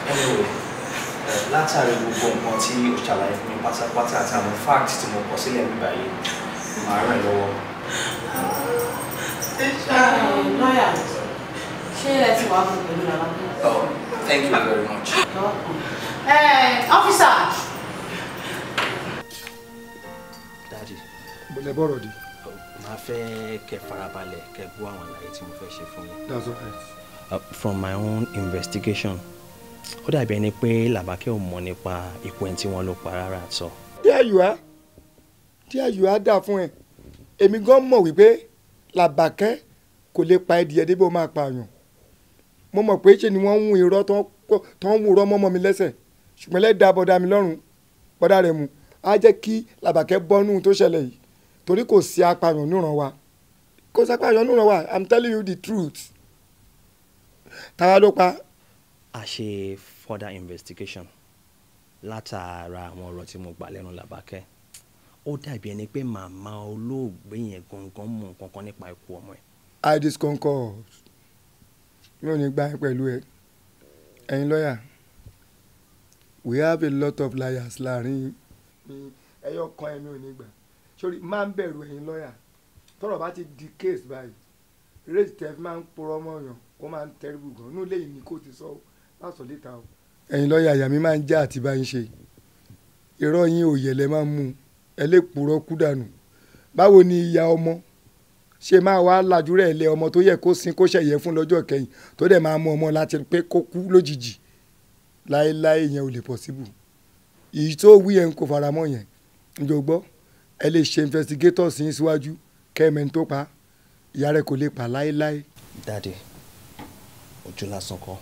Anyway, látàrí gbogbo nǹkan tí o ṣàlàyé fún mi pátápátá àti àwọn fact tí mo kọ sílẹ̀ mi báyìí, màá ràn lọ́wọ́. Lọ́yà, ṣé ẹ ti wà fún pẹ̀lú Labake? Oh, thank you very much. Officer, lẹ bọ̀rọ̀ di. màá fẹ́ kẹ́ farabalẹ̀ kẹ́ gbọ́ àwọn àlàyé tí mo fẹ́ ṣe fún yín. That's all right. From my own investigation ó dàbí ẹni pé Làbákẹ́ ò mọ̀ nípa ikú ẹni tí wọ́n ló pa rárá sọ. There you are dà fún ẹ èmi gan mọ̀ wípé Làbákẹ́ kò lè pa ẹdìyẹ débi ó máa pààyàn mo mọ̀ pé ṣe ni wọ́n ń hun irọ́ tó ń wúrọ́ mọ́mọ́ mi lẹ́sẹ̀ ṣùgbọ́n lẹ́dàá bọ́dà mi lọ́rùn bọ́dà rẹ̀ mu á jẹ́ kí Làbákẹ́ bọ́nú tó ṣẹlẹ̀ yìí torí kò sí apààyàn níran wa kò sí apààyàn níran wa I'm telling you the truth. Táwa ló pa. a ṣe further investigation látara àwọn ọ̀rọ̀ tí mo gbà lẹ́nu Làbákẹ́ ó dàbí ẹni pé màmá olóògbé yẹn gangan mọ̀ nǹkan kan nípa ikú ọmọ ẹ̀. I disconcord mi ò ní gbà yín pẹ̀lú ẹ ẹ̀yin lọ́yà we have a lot of liars láàrin ẹyọ kan ẹ̀mí ò ní gbà sórí máa ń bẹ̀rù ẹ̀yin lọ́yà tọ́rọ̀ bá ti di case báyìí rate tẹ́ fi máa ń porọ́ mọ́ ọ̀yàn ó máa ń terrible gan inú lẹ́yìn ni kò ti sọ láṣọ létà o. ẹ̀yin lọ́yà àyà mi máa ń já àti bá yín ṣe irọ́ yín òyẹ̀lẹ̀ máa ń mú ẹ lè purọ́ kú dànù báwo ni ìyá ọmọ ṣe máa wá lajú rẹ̀ lé ọmọ tó yẹ kó sin kó ṣẹ̀yẹ fún lọ́jọ́ kẹyìn tó dẹ̀ máa mú ọmọ láti pé kó kú lójijì láéláé yẹn ò lè possible èyí tó wí yẹn kò fara mọ́ yẹn ǹjọ́ gbọ́ ẹ lè ṣe investigators yín síwájú kẹ́mẹ́ni tó pa ìyá rẹ̀ kò lè pa láéláé. Daddy ojú lásán kọ́.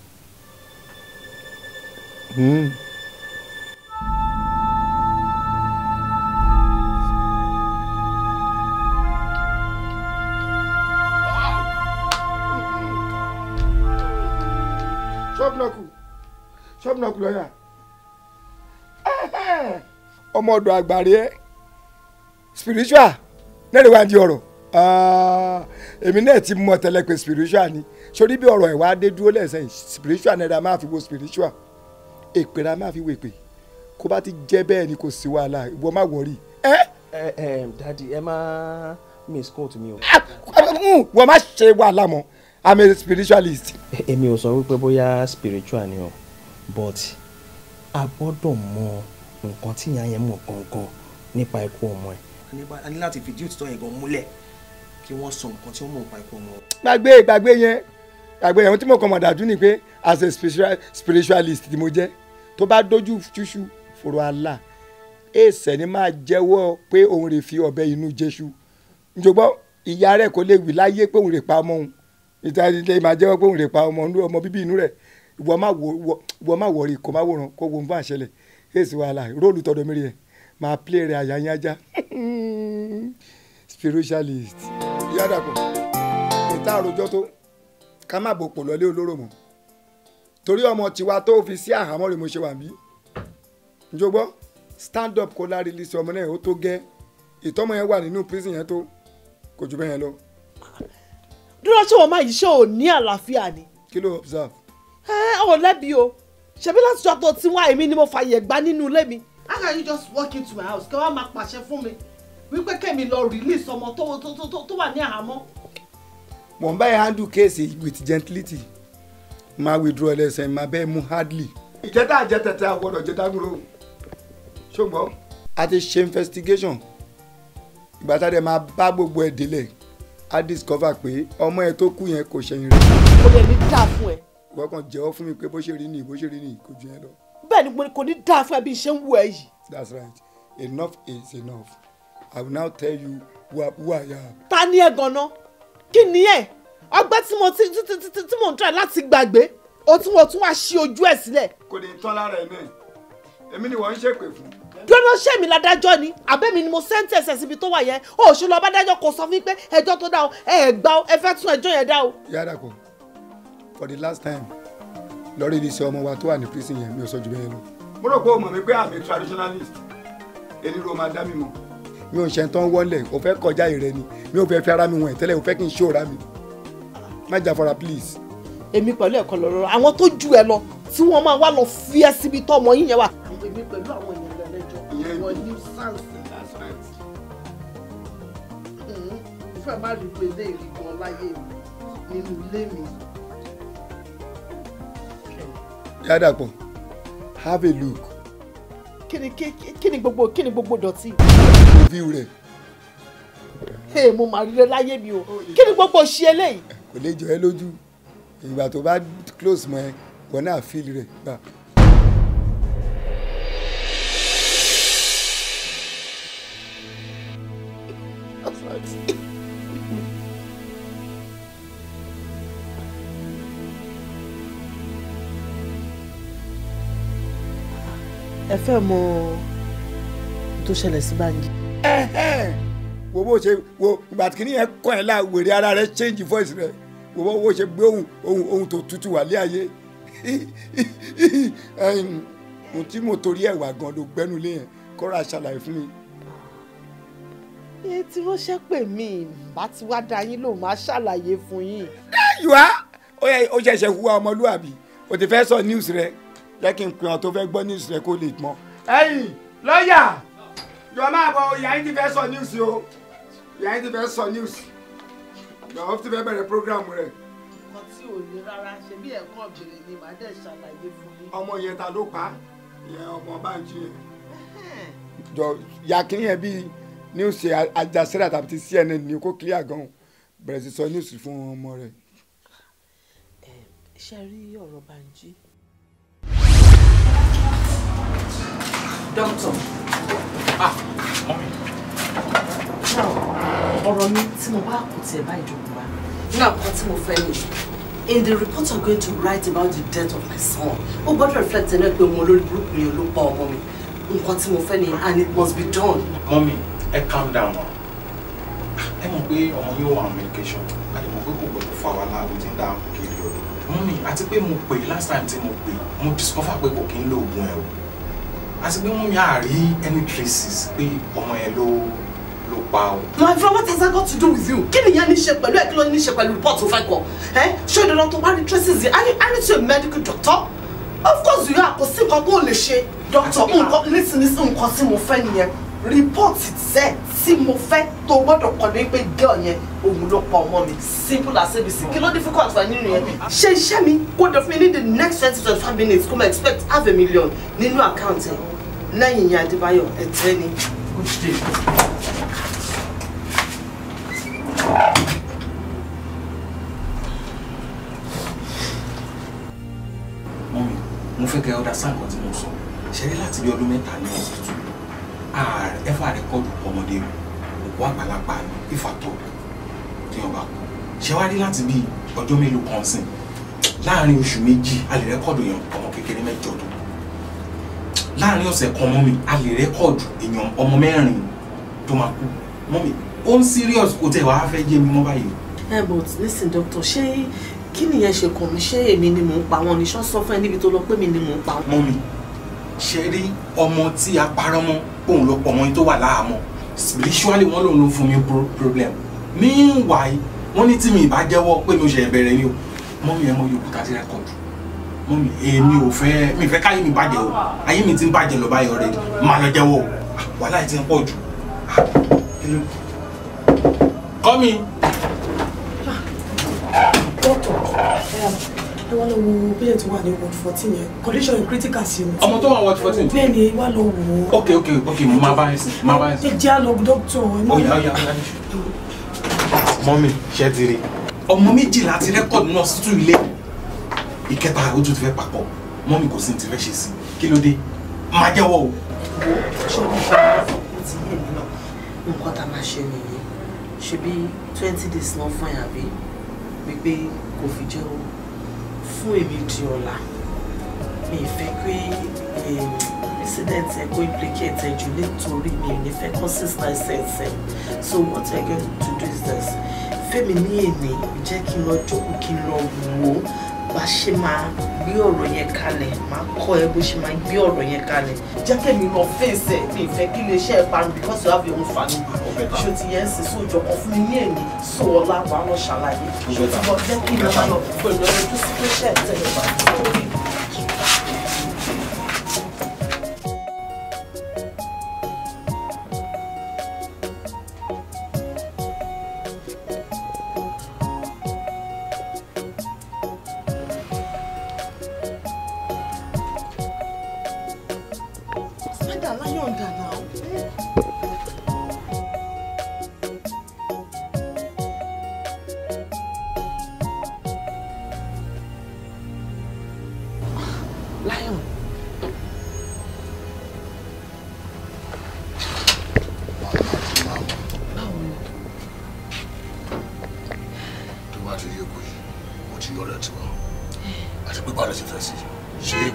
ṣọ́ọ̀bù lọ́yà ọmọ ọ̀dọ̀ àgbàre ẹ spiritual lẹ́rìí wá di ọ̀rọ̀ èmi náà ti mọ̀ tẹ́lẹ̀ pé spiritual ni sórí bí ọ̀rọ̀ ẹ̀ wá dé dúró lẹ́sẹ̀ spiritual náírà máa fi wo spiritual èpèrà máa fi wo èpè kó bá ti jẹ́ bẹ́ẹ̀ ni kò sí wàhálà ìwọ má wọrí. Daddy ẹ má misquote mi o. wọ́n má ṣe wàhálà mọ́ I'm a spiritualist. èmi ò sọ wípé bóyá spiritual ni o but a gbọ́dọ̀ mọ nǹkan tí ìyá yẹn mọ̀ gangan nípa ikú ọmọ ẹ̀. a ní láti fìdí òtítọ́ yẹn gan múlẹ̀ kí wọ́n sọ nǹkan tí wọ́n mọ̀ nípa ikú ọmọ ẹ̀. gbàgbé yẹn ohun tí mo kàn mọ̀ dájú ni pé as a spiritualist tí mo jẹ́ tó bá dojú ṣúṣú fòrò àlà èsẹ̀ ni máa jẹ́wọ́ pé òun rè fi ọ̀bẹ inú jésù njọgbọ́ ìyá rẹ̀ kò lè wí láyé pé òun rè pa ọmọ òun ìtàlẹ́ máa jẹ́wọ́ pé òun rè pa ọmọ bíbí inú rẹ̀ ìwọ má wọrí kò má wòran kó wo nǹkan àṣẹlẹ̀ èsì wàhálà róòlù tọ̀dọ̀ mi rẹ̀ máa play rẹ̀ àyànyájá spiritualist yàdàpọ̀ ìta àròjọ tó ká má bò pò lọlé olóró mọ́ torí ọmọ tiwa tó fi sí àhámọ́ rẹ̀ mo ṣe wà bí njọgbọ́ stand up kó lá release ọmọ náà ó tó gẹ́ ìtọ́mọ yẹn wà nínú prison yẹn tó kò jù bẹ́ẹ̀ yẹn lọ. dúró ṣé wọn máa yìí ṣé ò ní àlàáfíà ni. kí ló observe. ò lẹ́bi o ṣebí láti jọ tó tí wá èmi ni mo fàyè gbá nínú ilé mi. how can you just walk into my house kí wọ́n máa pàṣẹ fún mi wípé kẹ́mi lọ release ọmọ tó wà ní àhámọ́. mo ń bá yẹn handle case with gentility máa withdraw ẹlẹ́sẹ̀ máa bẹ́ẹ̀ mú hardly. ìjẹta àjẹtẹ̀tẹ̀ àgbọ̀dọ̀ jẹ dágúrò ṣùgbọ́n a ti ṣe investigation ìgbà tá a dẹ̀ máa bá gbogbo ẹ̀ délẹ̀ a discover pé ọmọ ẹ tó kú yẹn kò ṣẹ̀yìn rẹ̀. kò lè ní dáa fún ẹ. wọ́n kàn jẹ́wọ́ fún mi pé bó ṣe rí nìyí kò ju yẹn lọ. bẹ́ẹ̀ ni kò ní dáa fún ẹ bí iṣẹ́ ń wù ẹ yìí. that's right enough is enough I will now tell you who I am. ta ni ẹ ganan kí ni ẹ ọgbẹ́ tí mo ń try láti gbàgbé o tún wá ṣí ojú ẹ sílẹ̀. kò ní tán lára ẹ náà èmi ni wọ́n ń ṣèpè fún. gbọ́dọ̀ ṣé mi ládájọ́ ni àbẹ́mi ni mo sẹ́ńtẹ̀sẹ̀ síbi tó wà yẹn o ṣe lọ bá dájọ́ kò sọ fún mi pé ẹjọ́ tó dá o ẹ gbà o ẹ fẹ́ tún ẹjọ́ yẹn dá o. Yàdàpọ̀ for the last time lọ́rí ìdí sí ọmọ wa tó wà ní prison yẹn mi ò sọ jù bẹ́ẹ̀ lọ. mo rò pé o mọ̀ mi pé àmì traditionalist èyí ló máa dá mi mọ̀. mi ò ṣe tán wọlé o fẹ́ kọjá ìrẹ́ ni mi ò fẹ́ fi ara mi wọ̀n tẹ́lẹ̀ o fẹ́ kí n ṣòra mi má jà fara please. èmi pẹ̀lú ẹ̀kọ́ lọ́rọ́ àwọn tó ju ẹ lọ tí wọ́n máa wá lọ fi ẹ́ síbi tó ọmọ yín yẹn wà. èmi pẹ̀lú àwọn èèyàn lẹ́jọ́ wọn ní sáǹsì. mo fẹ́ má rí pé ilé ìrì gan láyé mi nínú ilé mi. Yàdàpọ̀ have a look. kí ni gbogbo dọ̀tí. view rẹ̀ mo máa rí rẹ láyé mi o kí ni gbogbo ṣe eléyìí. kò lè jọ ẹ lójú ìgbà tó bá close mọ́ ẹ wọn náà feel rẹ gbà. ẹ fẹ́ mọ tó ṣẹlẹ̀ sí Bánjí. wo bó ṣe wo ìgbà tí kìnìyẹn kọ́ ẹ̀ la wèrè ara rẹ change voice rẹ wo bó ṣe gbé ohun tó tutù wà lé ayé ohun tí mo torí ẹ̀ wà gan ló gbẹ́nu lé yẹn kọ́ra ṣàlàyé fún mi. iye tí wọ́n ṣe pè mí bá ti wá dá yín lòun máa ṣàlàyé fún yín. yùá ó ṣẹ̀ṣẹ̀ hùwà ọmọlúwàbí o ti fẹ́ sọ news rẹ jẹ́ kí n pè ọ́ tó fẹ́ gbọ́ news rẹ kó lè mọ̀. ẹ̀yin lọ́ọ̀yà jọ máa bọ̀ ìyá yín ti fẹ́ sọ news o ìyá yín ti fẹ́ sọ news jọ̀ọ́ ti fẹ́ bẹ̀rẹ̀ program rẹ̀. ọkọ tí ò ní rárá ṣe bí ẹ̀kọ́ ọ̀bẹ̀rẹ̀ ni màá dẹ̀ ṣàlàyé fún yín. ọmọ yẹn ta ló pa ìyẹn ọmọ Bánjí yẹn. jọ ya kí yẹn bí news Al Jazeera tàbí ti CNN ni kó clear gan bẹ̀rẹ̀ sí sọ news fún ọmọ rẹ̀. ṣe rí ọ̀rọ̀ Bánjí. Doctor. Mommy. ọ̀rọ̀ mi tí mo bá kù tiẹ̀ bá ìjókòó wa ní àkọ́kọ́ tí mo fẹ́ ni in the report I'm going to write about the death of my son ó gbọ́dọ̀ reflect ẹ̀ náà pé ọmọ olórí burúkú yẹn ló pa ọmọ mi nǹkan tí mo fẹ́ ni and it must be done. Mommy, calm down now. Ẹ mọ̀ pé ọmọ yóò wà on medication a lè mọ̀ pé kò gbọdọ̀ fa wàhálà ló ti ń dá kiri o. Mommy, àti pé mo pè last time tí mo pè mo discover pé kò kí ń lo oògùn ẹ̀ o àti pé mommy á rí any traces pé ọmọ yẹn ló pa o. My friend, what has that got to do with you? Kí ni yẹn ní ṣe pẹ̀lú ẹ̀ kí ló ní ṣe pẹ̀lú report tó fẹ́ kọ? Ṣé ìdáná tó bá rí traces yìí? Are you a medical doctor? Of course you are. Kò sí nǹkan tó lè ṣe. Doctor, listen nǹkan tí mo fẹ́ nìyẹn. Report itself tí mo fẹ́ tó gbọ́dọ̀ kọ ní pé girl yẹn òun ló pa ọmọ mi. Simple as ABC. Kí ló difficult fún nínú yẹn? Ṣé iṣẹ́ mi kó dẹ̀ fún mi ní the next 20-25 minutes kó máa expect $500,000 nínú àkáǹtì ẹ̀? Lẹ́yìn yẹn Adébáyọ̀ ẹ̀tẹ́ ni. Good day. Mommy, mo fẹ́ kẹ́ understand nǹkan tí mo sọ ṣeré láti bí ọdún mẹ́ta ní hospital ẹ̀fà rẹ́kọ̀dù ọmọdé òkú àgbàlagbà ní ìfàtọ̀ tí wọ́n bá kú ṣe wá rí láti bí ọjọ́ mélòó kan sìn láàrin oṣù méjì a lè rẹ́kọ̀dù èèyàn ọmọ kékeré mẹ́jọ tó láàrin ọ̀sẹ̀ kan mọ́mì a lè rẹ́kọ̀dù èèyàn ọmọ mẹ́rin tó máa kú mọ́mì ó ń serious kò tẹ̀ wá fẹ́ yé mi mọ́ báyìí. But listen doctor ṣé kí nìyẹn ṣe kàn mí ṣé èmi ni mò ń pa wọn ní ṣọ́ sọ fún ẹ níbi tó lọ pé mi ni mò ń pa wọn. Mọ́mì ṣe rí ọmọ tí a parọ́ mọ́ òun ló pọ̀ ọmọ yín tó wà láàmọ́ spiritually wọ́n lòun ló fún mi problem meanwhile wọ́n ní tí mi ìbá jẹ́wọ́ pé mi ò ṣe bẹ̀rẹ̀ ni o mọ́mì ẹ̀ mọ́ yòókù tá a ti rẹ́kọ̀dù mọ́mì èmi ò fẹ́ mi fẹ́ káyé mi bàjẹ́ o ayé mi ti ń bàjẹ́ lọ báyọ̀ rẹ̀ máa lọ jẹ́wọ́ o wàhálà ti ń pọ̀ jù kọ́ mi. Doctor, ẹ wá lọ wo patient wà ní ward 14 yẹn condition critical sí i. ọmọ tó wà ward 14. bẹ́ẹ̀ ni wá lọ wò ó. ok mo máa bá yín sí máa bá yín sí. ẹ jẹ́ àlọ́ doctor. Oya. Mọ́mì ṣe ti rí ọmọ méjìlá ti rẹ́kọ̀dù náà sí tún ilé ìkẹta ojú ti fẹ́ papọ̀ mọ́mì kò sí ní ti fẹ́ ṣe sí kí ló dé máa jẹ́wọ́ o. nǹkan tá a máa ṣe nìyí ṣebí 20 days náà fún ẹ àbí wípé kò fi jẹ́ o fún èmi di ọ̀la mi fẹ́ pé incident ẹ kó implicate ẹ jù nítorí mi ò ní fẹ́ consistency ẹ so what I going to do is this fẹ́mi ní èmi jẹ́ kí n lọ jókòó kí n lọ wò ó bá ṣe máa gbé ọ̀rọ̀ yẹn kalẹ̀ máa kọ́ ẹ bó ṣe máa gbé ọ̀rọ̀ yẹn kalẹ̀ jẹ́ kẹ́mi lọ fèsì ẹ̀ mi ìfẹ́ kí iléeṣẹ́ ẹ̀ parun because you have your own family ṣó ti yẹn sì so ìjọkọ̀ fún mi ní èmi so ọ̀la wà lọ ṣàlàyé ṣó ti bọ́ jẹ́ kí n lọ pẹ̀lú ọ̀rọ̀ tó sì pé ṣẹ̀ tẹ̀lé bá tó.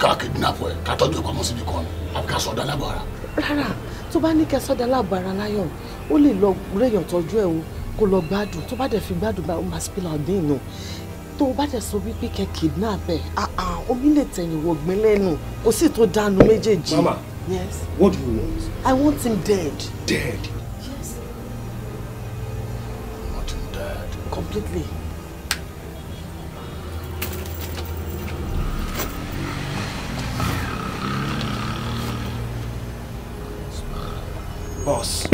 ká kidnap ẹ ká tọ́jú ẹ pamọ́ síbi kan àbí ká sọdá lábọ̀ ara. rárá tó bá ní kẹ́ sọdá lábọ̀ ara láyọ̀ ó lè lọ réyàn tọ́jú ẹ̀ o kó lọ gbádùn tó bá dẹ̀ fi gbádùn bá ó máa spill out dín inú tó bá dẹ̀ sọ wípé kẹ́ kidnap ẹ̀ omi lè tẹ̀yìn wọ̀gbìn lẹ́nu kò sì tó dànù méjèèjì. Mama, yes. What do you want? I want him dead. Dead? Yes. I want him dead. Completely. Boss.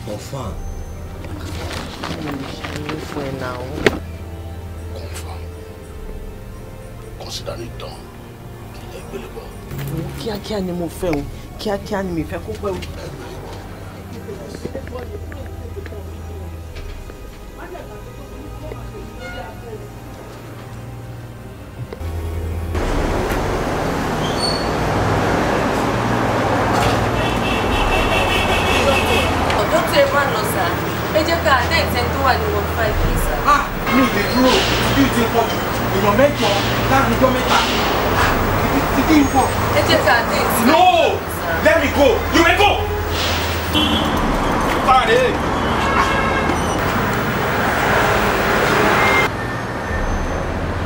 Confirm. Confirm. Consider it done. Kíákíá ni mo fẹ́ o kíákíá ni mi fẹ́ kó pẹ́ o. Mi ò lè dúró bí ti ń pọ̀ jù èèyàn mẹ́jọ láàrin ọjọ́ mẹ́ta ti ń pọ̀. ẹ jẹ́ ká dé. No! Let me go! You may go! Pàdé!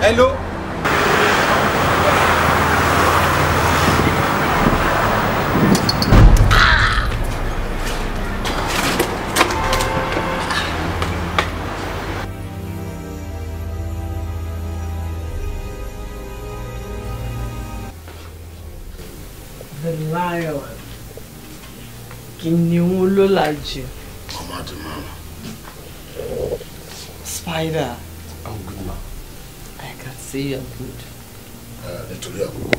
Hello? The lion. Kìnìún ló làjù. Mama to mama. Spider. I'm good, ma. I can see you're good. Nítorí àkókò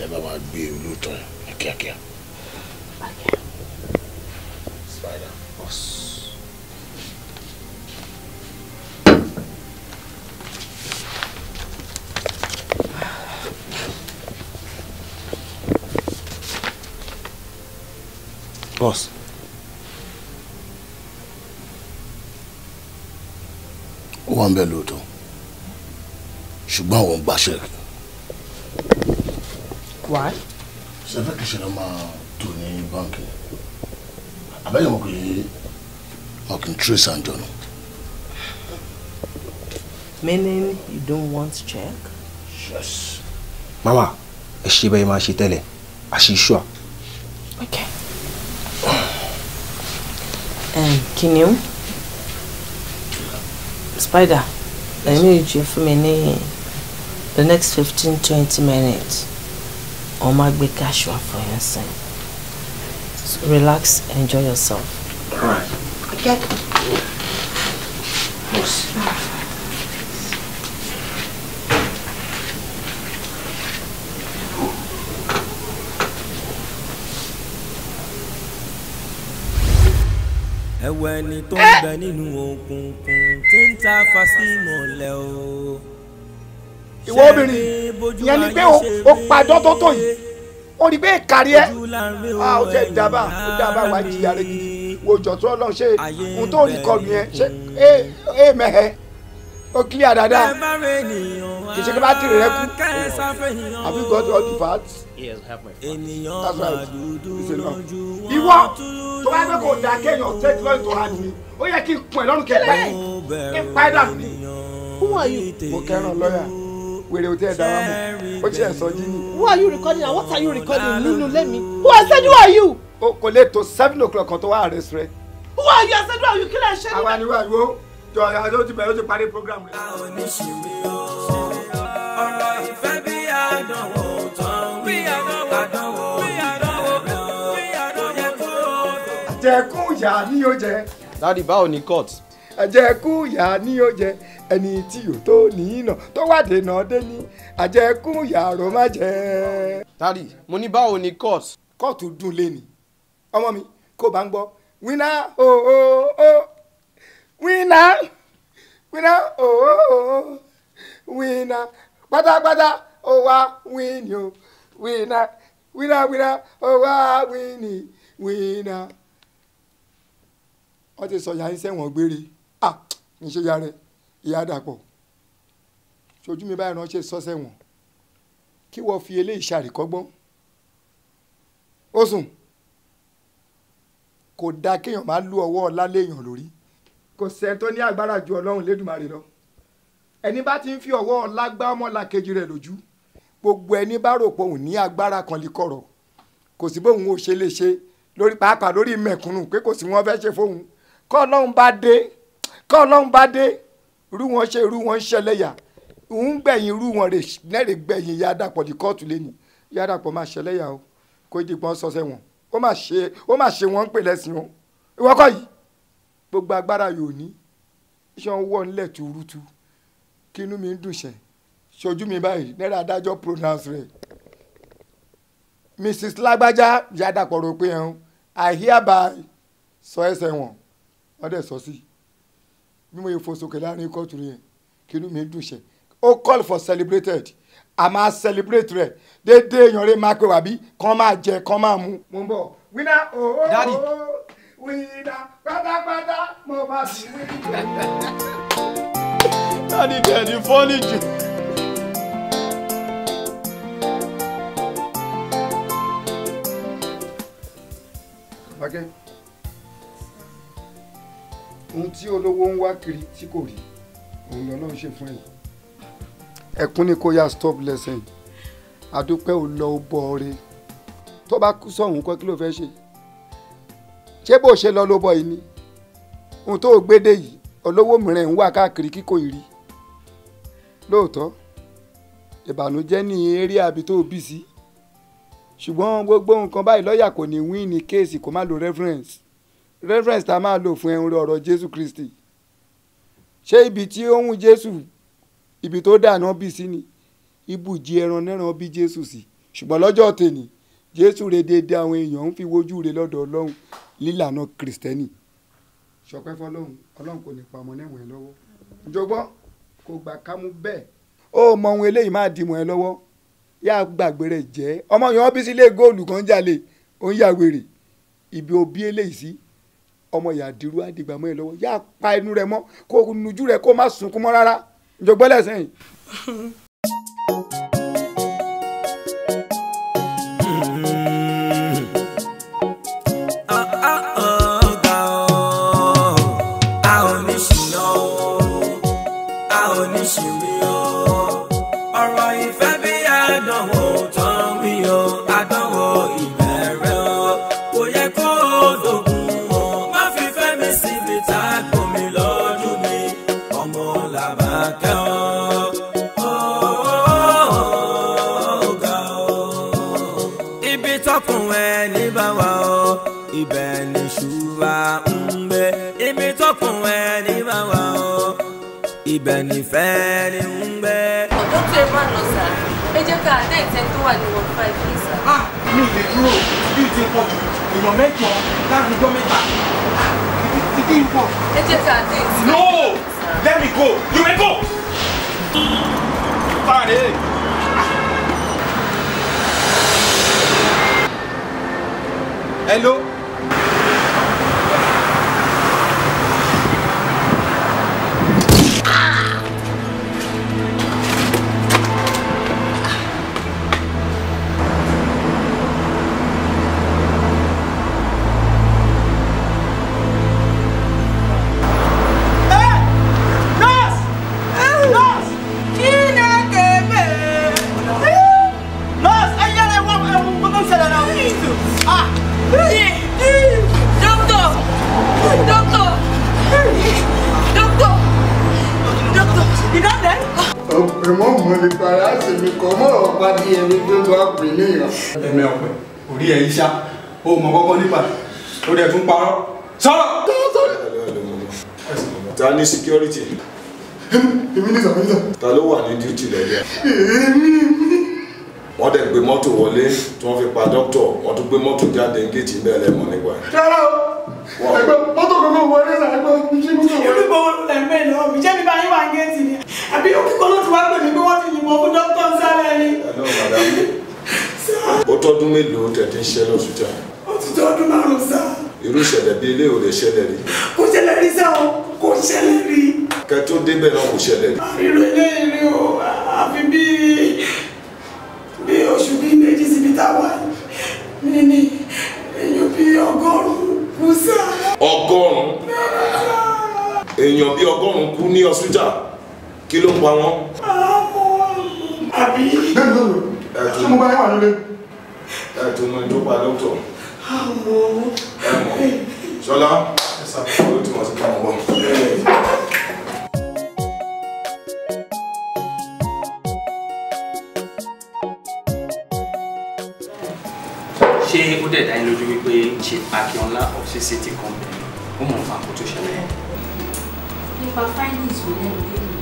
ẹ bá máa gbé olóòótọ́ ní kíákíá. Spider. Boss. Boss. Ó wà ń bẹ lóòótọ́. Ṣùgbọ́n àwọn gbàṣẹ. Why? Ṣé fẹ́ kí ṣẹlẹ̀ máa tò ní báńkì? Àbẹ́yẹ̀ mọ̀ pé wọn kì í trace àjọ̀nù. Meaning you don't want check? Yes. Mama, ẹ ṣe bẹ́ẹ̀ máa ṣe tẹ́lẹ̀. Àṣìṣọ́. Okay. Kìnìún. Spider. I need you for me the next 15-20 minutes. Or my big casual for your son. So relax, enjoy yourself. Alright. Okay. Boss. ẹ̀wẹ̀ ni tó ń bẹ nínú òkùnkùn tí ń ta fásímọ̀lẹ́ o. ìwọ obìnrin ìyẹn ni pé o pàjọ́ tó tó yìí o ní bẹ́ẹ̀ kárí ẹ́ ó jẹ́ ìdábà wá jìyà rẹ̀ gidi wo jọ̀tún ọlọ́run ṣe ohun tó rí kọlù yẹn ṣe é mẹ́hẹ́ ó clear dáadáa kì í ṣe kí bá tìrì rẹ kú have you got all the facts? Yes, I have my facts. That's right. Ìwọ tó bá yẹ kó da kéèyàn take lọ́yìn tó hàn mí ó yẹ kí n kun ẹ̀ lọ́rùn kẹ́lẹ́ kí n pa ẹ̀ dànù ni. Who are you? Mo kẹ́ràn lọ́yà wèrè ò tí ẹ̀ dára mọ́ ó ti ẹ̀ sọ jí ni. Who are you recording and what are you recording nínú lẹ́mi? Who I said who are you? O kò lè tó 7 o'clock kan tó wá arrest rẹ. Who are you? I said who are you? Kí lè ṣe ní. Àwa ni wà yóò jọ àjọ ti bẹ̀rẹ̀ ó ti parí program rẹ. ọ̀rọ̀ ìfẹ́ bí àdánwò tán bí àdánwò àjẹkù ìyá ni yóò jẹ. Daddy, báwo ni court? àjẹkù ìyá ni yóò jẹ ẹni tí yóò tó nìyí náà tó wà dènà dé ní àjẹkù ìyá rò má jẹ. Daddy, mo ní báwo ni court? kóòtù dùn lé ní ọmọ mi kó bá ń gbọ́ wíná ooo wíná wíná ooo wíná pátápátá ó wá wíní o wíná wíná wíná ó wá wíní wíná wọ́n ti sọ ìyá yín sẹ́wọ̀n gbére kì í ṣe ìyá rẹ̀ ìyá Dàpọ̀ ṣojú mi báyìí ránṣẹ́ sọ sẹ́wọ̀n kí wọ́n fi eléyìí ṣàríkọ́gbọ́n ó sùn kò dáa kéèyàn máa lú ọwọ́ ọlá léèyàn lórí kò sẹ́ni tó ní agbára ju Ọlọ́run Lédùmarè lọ ẹni bá ti ń fi ọwọ́ ọlá gbá ọmọlàkejì rẹ̀ lójú gbogbo ẹni bá rò pé òun ní agbára kan lè kọ̀rọ̀ kò sí bóun ò ṣe lè ṣe lórí pàápàá lórí mẹ̀kúnnù pé kò sí wọn fẹ́ ṣe fóun kọ́ Ọlọ́run bá dé irú wọn ṣe irú wọn ṣẹlẹ́yà ń gbẹ̀yìn irú wọn lẹ́rìí gbẹ̀yìn Ìyá Dàpọ̀ di kóòtù lẹ́nu Ìyá Dàpọ̀ máa ṣẹlẹ́yà o kó dìgbọ́n sọ sẹ́wọ̀n ó máa ṣe wọ́n ń pè lẹ́sìn o ìwọ́kọ̀ yìí gbogbo agbára yóò ní iṣan wọ̀ nílẹ̀ tuurutu kí inú mi ń dùn ṣẹ́ ṣojú mi báyìí náírà adájọ́ pronounce rẹ̀ Mrs. Lágbájá Ìyá Dàpọ̀ rò pé ẹ̀hún I hereby sọ ẹsẹ̀ wọn wọ́n dẹ̀ sọ sí bí mo yẹ fò sókè láàrin kóòtù rẹ̀ kí inú mi ń dùn ṣẹ́ ó call for celebrated a máa celebrate rẹ̀ déédéé èèyàn rẹ̀ máa pè wá bí kán máa jẹ kán máa mu. mo ń bọ̀ wíná Daddy. wíná pátápátá mo bá ti wí. Daddy dẹ̀ ní fọ́nì jù. Bákẹ́ ohun tí olówó ń wá kiri tí kò rí òun lọ́lọ́run ṣe fún ẹ̀yìn ẹkún ni kò yá stop lesson àdúpẹ́ ò lọ bọ̀ ọ́rẹ́ tó bá kú sọ̀hún kọ́ kí ló fẹ́ ṣe bó ṣe lọ ló bọ̀ yìí ni ohun tó gbédè yìí olówó mìíràn ń wá káàkiri kíkò ìrí lóòótọ́ ìbànújẹ́ ní eré àbí tó bí sí ṣùgbọ́n gbogbo nǹkan báyìí lọ́ọ̀yà kò ní wí ní kéèsì kó má lo reference tá a máa lò fún ẹ̀hún ọ̀rọ̀ Jésù Kristi ṣé ibi tí ó ń Jésù ibi tó dáná bí sí ni ibùjí ẹran nẹ́ran bí Jésù sí ṣùgbọ́n lọ́jọ́ tèmi Jésù rẹ̀ déédéé àwọn èèyàn ń fi wojú rẹ̀ lọ́dọ̀ Ọlọ́run lílànà Kristẹni ṣọpẹ́ fọlọ́run Ọlọ́run kò ní pa ọmọ náà wọ̀n ẹ́ lọ́wọ́ ìjọgbọ́n kò gbà kámú bẹ́ẹ̀ ó mọ ohun eléyìí máa dìmọ̀ ẹ́ lọ́wọ́ yá gbàgbé rẹ̀ jẹ́ ọmọ yẹn bí sílé góòlù kan jalè ó ń yàwèrè ibi òbí eléyìí sí ọmọ ìyàdìrú àdìgbàmọ́ ẹ̀ lọ́wọ́ yá pa ẹnu rẹ̀ mọ́ kó nujú rẹ̀ kó má sunkún mọ́ rárá ìjọgbọ́n lẹ́sẹ̀ yìí. ibẹ̀ ni ṣùgbà ń gbé ibi tó kún ẹ ní bàbá o ibẹ̀ ni fẹ́ ni ń gbé. ọ̀dọ́ tó ẹ máa lọ sá ẹ jẹ́ ká àdé ìtẹ́ tó wà ní 15 ní sá. mi ò lè dúró bí ti pọ̀ jù èèyàn mẹ́jọ láàrin ọjọ́ mẹ́ta ti kí n pọ̀. ẹ jẹ́ ká àdé ìtẹ́. No, let me go, you may go. Pàdé. Hello. ẹ̀mí ọ̀pẹ orí ẹ̀ iṣá ó mọ̀ kọ́kọ́ nípa ó dẹ̀ tún parọ́ sọ̀rọ̀. ta ní security. èmi ní sàmúlò. ta ló wà ní duty lẹ́yìn. wọ́n dẹ̀ gbé mọ́tò wọlé tí wọ́n fi pa dókítọ̀ wọ́n tún gbé mọ́tò jáde ní géètì bẹ́ẹ̀ lẹ́mọ̀ nígbà. rárá o ẹgbẹ́ mọ́tò gbogbo wọlé náà ẹgbẹ́ ṣé gbogbo wọlé. olùgbò ẹ̀mẹ́ lọ́wọ́ mi jẹ́ mi bá yín wà ní géètì ni àbí òkúkọ ló ti wá pè mí pé wọ́n ti yìnbọn fún dókítà sálẹ̀ ni. hello madam ó tọ́dún mélòó tẹ̀tí ń ṣe lọ́sùtà. ó ti tó ọdún 5 sá. irú ìṣẹ̀lẹ̀ bíi ilé ò lè ṣẹlẹ̀ rí. kò ṣẹlẹ̀ ṣẹlẹ̀ rí. kẹ tó débẹ̀ náà kò ṣẹlẹ̀ rí. irú eléyìí rí o àfi bí oṣù bíi méjì síbi táwa ní èèyàn bíi 100 kú sá. 100? èèyàn bíi 100 kú ní hospital kí ló ń pa wọ́n. àbí. ṣé mo bá yín wà lóde. ẹ̀tún mọ ìjọba dókítà. Ṣọlá ó ti wọ́n sí káwọn bọ́. ṣé ó dẹ̀ dá yín lójú wípé ṣe Akínọlá of CCT company ó mọ̀ nípa àkótó ṣẹlẹ̀? nípa findings wo lẹ́nu lẹ́nu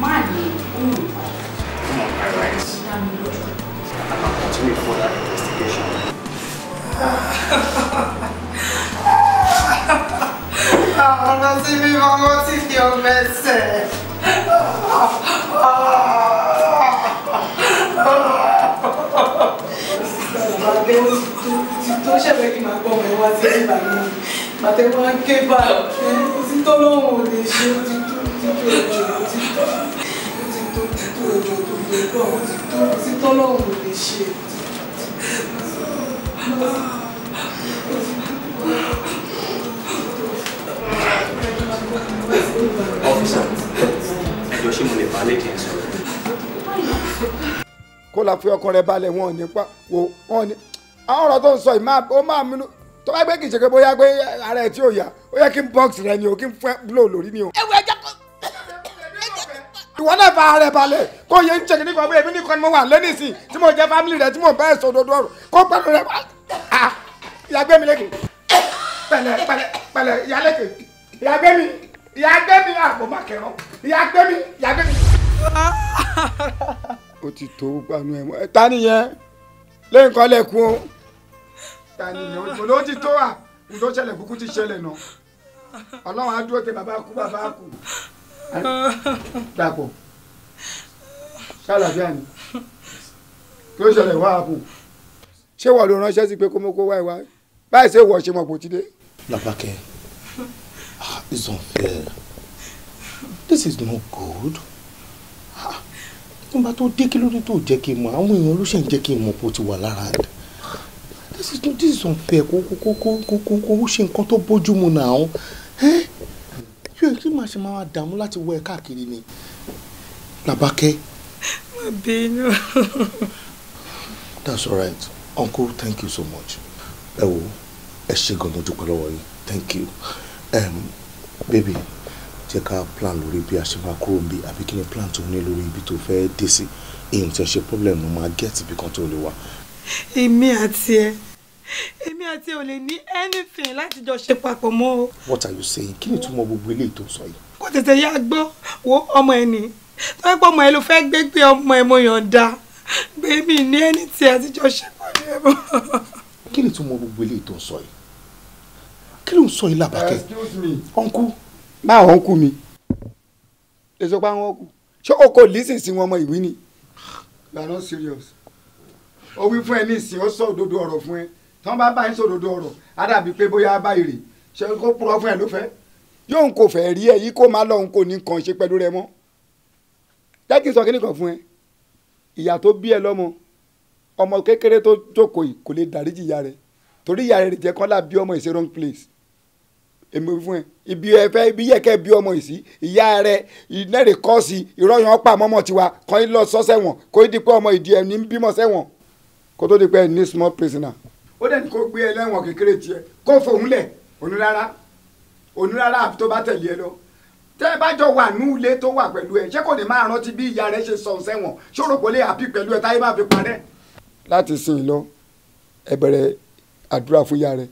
máa ní ohun ìpa ó mọ̀ nípa rights dá mi lójú. and I'll continue further investigation. ọ̀rọ̀ tí mi mọ́mọ́ ti fi ọmọ ẹsẹ̀. Bàbá ti tó ṣẹ̀fẹ̀ kí n máa gbọ́ ọmọ ẹ wá sí ìgbà mi. Bàtẹ́ wọn ké bá ti tó lóhùn ò lè ṣe ó ti tó ẹjọ́ ó ti tó ẹjọ́ tó fi ẹgbọ́ ó ti tó lóhùn ò lè ṣe. Officer, ẹjọ́ ṣé mo lè bá lẹ́kẹ̀ẹ́ sọ̀rọ̀? kó la fi ọkàn rẹ balẹ̀ wọn ò ní pa wo wọn ò ní. àwọn ọ̀rọ̀ tó ń sọ yìí ó máa múnú tó bá gbé kìí ṣe pé bóyá pé ara ẹ̀ tí ò yá ó yẹ kí n box rẹ ni o kí n fẹ́ blow lórí ni o. ẹ wo ẹjẹ kọ. ìwọ náà fa ara ẹ balẹ̀ kó yẹ ń ṣèkì nípa bóyá èmi nìkan ni mo wà lẹ́nìí sí tí mo jẹ́ family rẹ tí mo bá ẹ̀ sọ òdodo ọ̀rọ̀ kó pẹ̀lú rẹ ìyá gbé mi lékè pẹ̀lẹ́ ìyá lékè ìyá gbé mi àpò má kẹrọ ìyá gbé mi. ó ti tó gbanú ẹ mọ ẹ ta nìyẹn lẹ́yìn kan lẹkùn o ta nìyẹn o ló ti tó à n tó ṣẹlẹ̀ kúkú ti ṣẹlẹ̀ náà Ọlọ́run á dúró tẹ bàbá kú dàpọ̀ ṣàlàfíà ni kí ló ṣẹlẹ̀ wá àpò ṣé wọ́n ló ránṣẹ́ sí pé kó mọ́ kó wá ìwá báyìí ṣé wọ́n ṣe mọ̀ kò ti dé. Làbákẹ́, it's unfair. This is not good. Nígbà tó dé kí ló dé tó jẹ́ kí n mọ̀ àwọn èèyàn ló ṣe ń jẹ́ kí n mọ̀ pé ó ti wà lára rẹ̀. This is unfair kó ṣe nǹkan tó bójúmu náà. Yóò kí màá ṣe máa dààmú láti wọ ẹ káàkiri ni. Làbákẹ́. Má bínú. That's all right. Uncle, thank you so much. Ẹ wo, ẹ ṣé gan mo dúpẹ́ lọ́wọ́ yín. Thank you. Baby, jẹ́ ká plan lórí bí a ṣe máa kúrò bí àbí kí ni plan tó ní lórí ibi tó fẹ́ dé sí. Èyí tí ẹ ṣe problem ló máa get ibi kan tó lè wà. Èmi àti ẹ ò lè ní anything láti jọ ṣe papọ̀ mọ́ o. What are you saying? Kí ni túmọ̀ gbogbo eléyìí tó sọ yìí? Kò tètè yá gbọ́ wo ọmọ ẹ ní tó ń pọ̀ ọmọ ẹ ló fẹ́ gbé pé ọmọ ẹ mo yọ̀ǹda gbé mi ní anything àti jọ ṣe pàdé ẹ mọ́. Kí ni túmọ̀ gbogbo eléyìí tó sọ yìí? Kí ló ń sọ yìí Làbákẹ́? Excuse me. Uncle. Máa ọ̀nkú mi èso pa wọn kù ṣé o kò lísìn sí wọn ọmọ ìwí ni. You are not serious. ó wí fún ẹ ní ìsìn ó sọ òdodo ọ̀rọ̀ fún ẹ tí wọ́n bá bá yín sọ òdodo ọ̀rọ̀ á dàbí pé bóyá bá èrè ṣe kó purọ́ fún ẹ ló fẹ́. yóò ń kò fẹ́ rí ẹ yìí kó má lọ́hùn kò ní kàn ṣe pẹ̀lú rẹ mọ́. jẹ́ kí n sọ kíní kan fún ẹ ìyá tó bí ẹ lọ́mọ ọmọ kékeré tó jókòó yìí kò lè dáríjì ìyá rẹ torí ìyá rẹ jẹ́ kán lá bí ọmọ ìṣe wrong place. èmi fún ẹ ibi ẹfẹ ibi yẹkẹ bí ọmọ yìí sí ìyá rẹ ìnẹrè kọ sí ìrọyàn pa mọmọ tiwa kàn ń lọ sọ sẹ́wọ̀n kó di pé ọmọ ìdí ẹ ní bímọ sẹ́wọ̀n kó tó di pé ẹ ní small prisoner. ó dẹ̀ ní kó gbé ẹ lẹ́wọ̀n kékeré tiẹ̀ kó fòun lẹ̀ onírárá àfi tó bá tẹ̀lé ẹ lọ. tẹ́ ẹ bá jọ wà ní ilé tó wà pẹ̀lú ẹ ṣé kò ní máa rántí bí ìyá rẹ ṣe sọ sẹ́wọ̀n ṣòro kò lè àpì pẹ̀lú ẹ táyé máa fi parẹ́. láti sìn lọ ẹ bẹ̀rẹ̀ àdúrà fún ìyá rẹ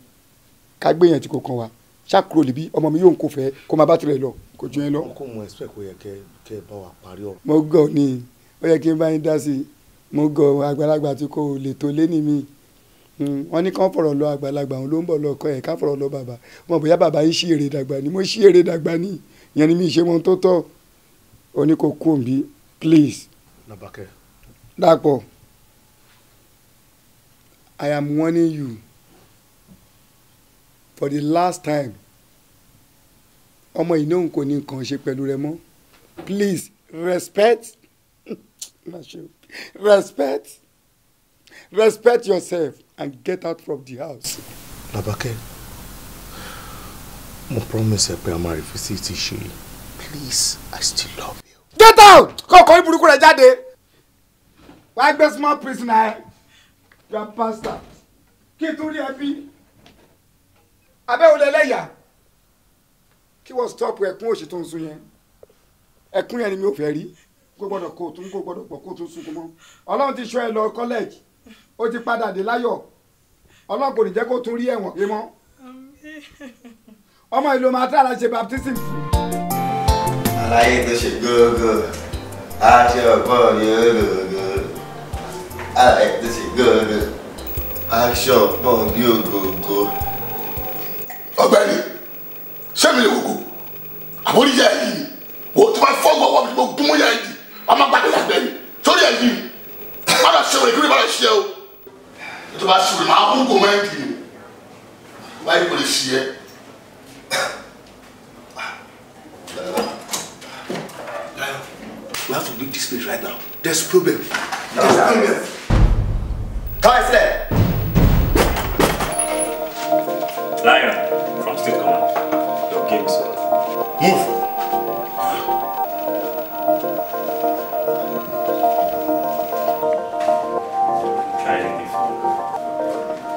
ká gbé yẹn tí kò kàn wá ṣàkúrò níbí ọmọ mi yóò ń kó fẹ́ kó máa bá tirẹ̀ lọ kò ju yẹn lọ. kó mo expect kó yẹ kẹ bá wa parí ọ̀rọ̀. mo gọ̀ ni ó yẹ kí n bá yín dá sí i mo gọ̀ àgbàlagbà tí kò lè tó lé ní mi wọ́n ní kán fọ̀rọ̀ lọ àgbàlagbà òun ló ń bọ̀ lọ ọkọ ẹ̀ ká fọ̀rọ̀ lọ bàbá wọn bóyá bàbá yín ṣí èrè dàgbà ni mo ṣí èrè dàgbà ni ìyẹn ni mi ṣe wọn tó tọ́ ó ní kò kú òǹbí please. Làbákẹ́. Dàpọ̀ I am warning you for the last time ọmọ yìí náà kò ní nǹkan ṣe pẹ̀lú rẹ mọ́ please respect yourself and get out from the house. Labake, mo promise ẹ pé a máa rí fisiti ṣe. Please, I still love you. Get out! Kọ̀ọ̀kan ìburúkú rẹ̀ jáde. Wàá gbé small prisoner ẹ̀. You are pastor. Kí n tún rí ẹbí. Abẹ́ òde lẹ́yà. Kí wọ́n stop ẹkún òṣì tó ń sun yẹn. Ẹkún yẹn ni mi ò fẹ́ rí. Kó gbọ́dọ̀ kó tún kó gbọ́dọ̀ pọ̀ kó tún sunkún mọ́. Ọlọ́run ti ṣọ́ ẹ lọ college. Ó ti padà dé láyọ̀. Ọlọ́run kò ní jẹ́ kó tún rí ẹ̀wọ̀n pé mọ́. Ọmọ ìlú máa tẹ́ àlàṣe baptism fún. Aláyé tó ṣe gógó, aṣọ ọ̀pọ̀ yóò gógó. Aláyé tó ṣe gógó, aṣọ ọ̀pọ̀ bí ògógó. Ọ̀gbẹ́ni, ṣé mi lè wògó? Àbórí yẹ ẹ̀yìn ni. Wò tí wọ́n fọ́ gbọ́wọ́ mi, mo gún mọ́ yẹ ẹ̀yìn. Wọ́n máa gbàgbé yàgbẹ́ ni. Sórí ẹ̀yìn ni. Má lọ ṣe òwe kí ni bá lọ ṣe o. Ètò bá ṣe òwe máa ń gò mọ́ ẹ̀yìn ni. Báyìí kò lè ṣe ẹ́. We have to leave this place right now. There's a problem. There's a problem. Come there. Lion from State Command. Your game is over. Move. Try it before.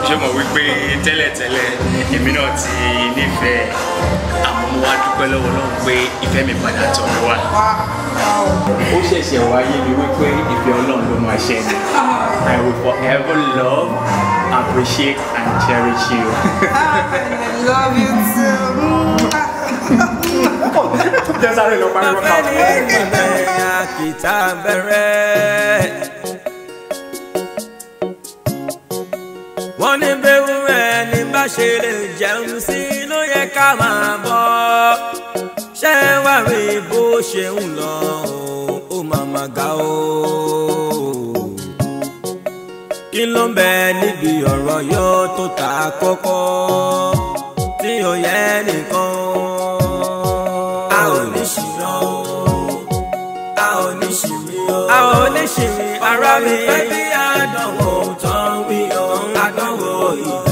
ṣé mo wí pé tẹ́lẹ̀tẹ́lẹ̀ èmi náà ti nífẹ̀ẹ́ àmọ́ mo wá dúpẹ́ lọ́wọ́ Ọlọ́run pé ìfẹ́ mi padà tọ̀ mí wá. ó ṣẹ̀ṣẹ̀ wáyé mi wípé ìfẹ́ Ọlọ́run ló máa ṣẹ ni. I will forever love, appreciate and cherish you. I love you too. Jẹ́ sáré lọ parí wọ́n kàwé. Àkìtà bẹ̀rẹ̀. Wọ́n ní bẹ́ẹ̀ rẹ̀ ní bá ṣe lè jẹun sí ló yẹ ká máa bọ̀. Ṣé wà rí bó ṣe ń lọ ó máa máa ga o. Kí ló ń bẹ níbi ọ̀rọ̀ yóò tó ta kókó tí ò yẹ nìkan. A ò ní ṣìnà o, a ò ní ṣìnà o, a ò ní ṣìnà ara mi fẹ́ bí àdánwò tán wí o. ìgbà.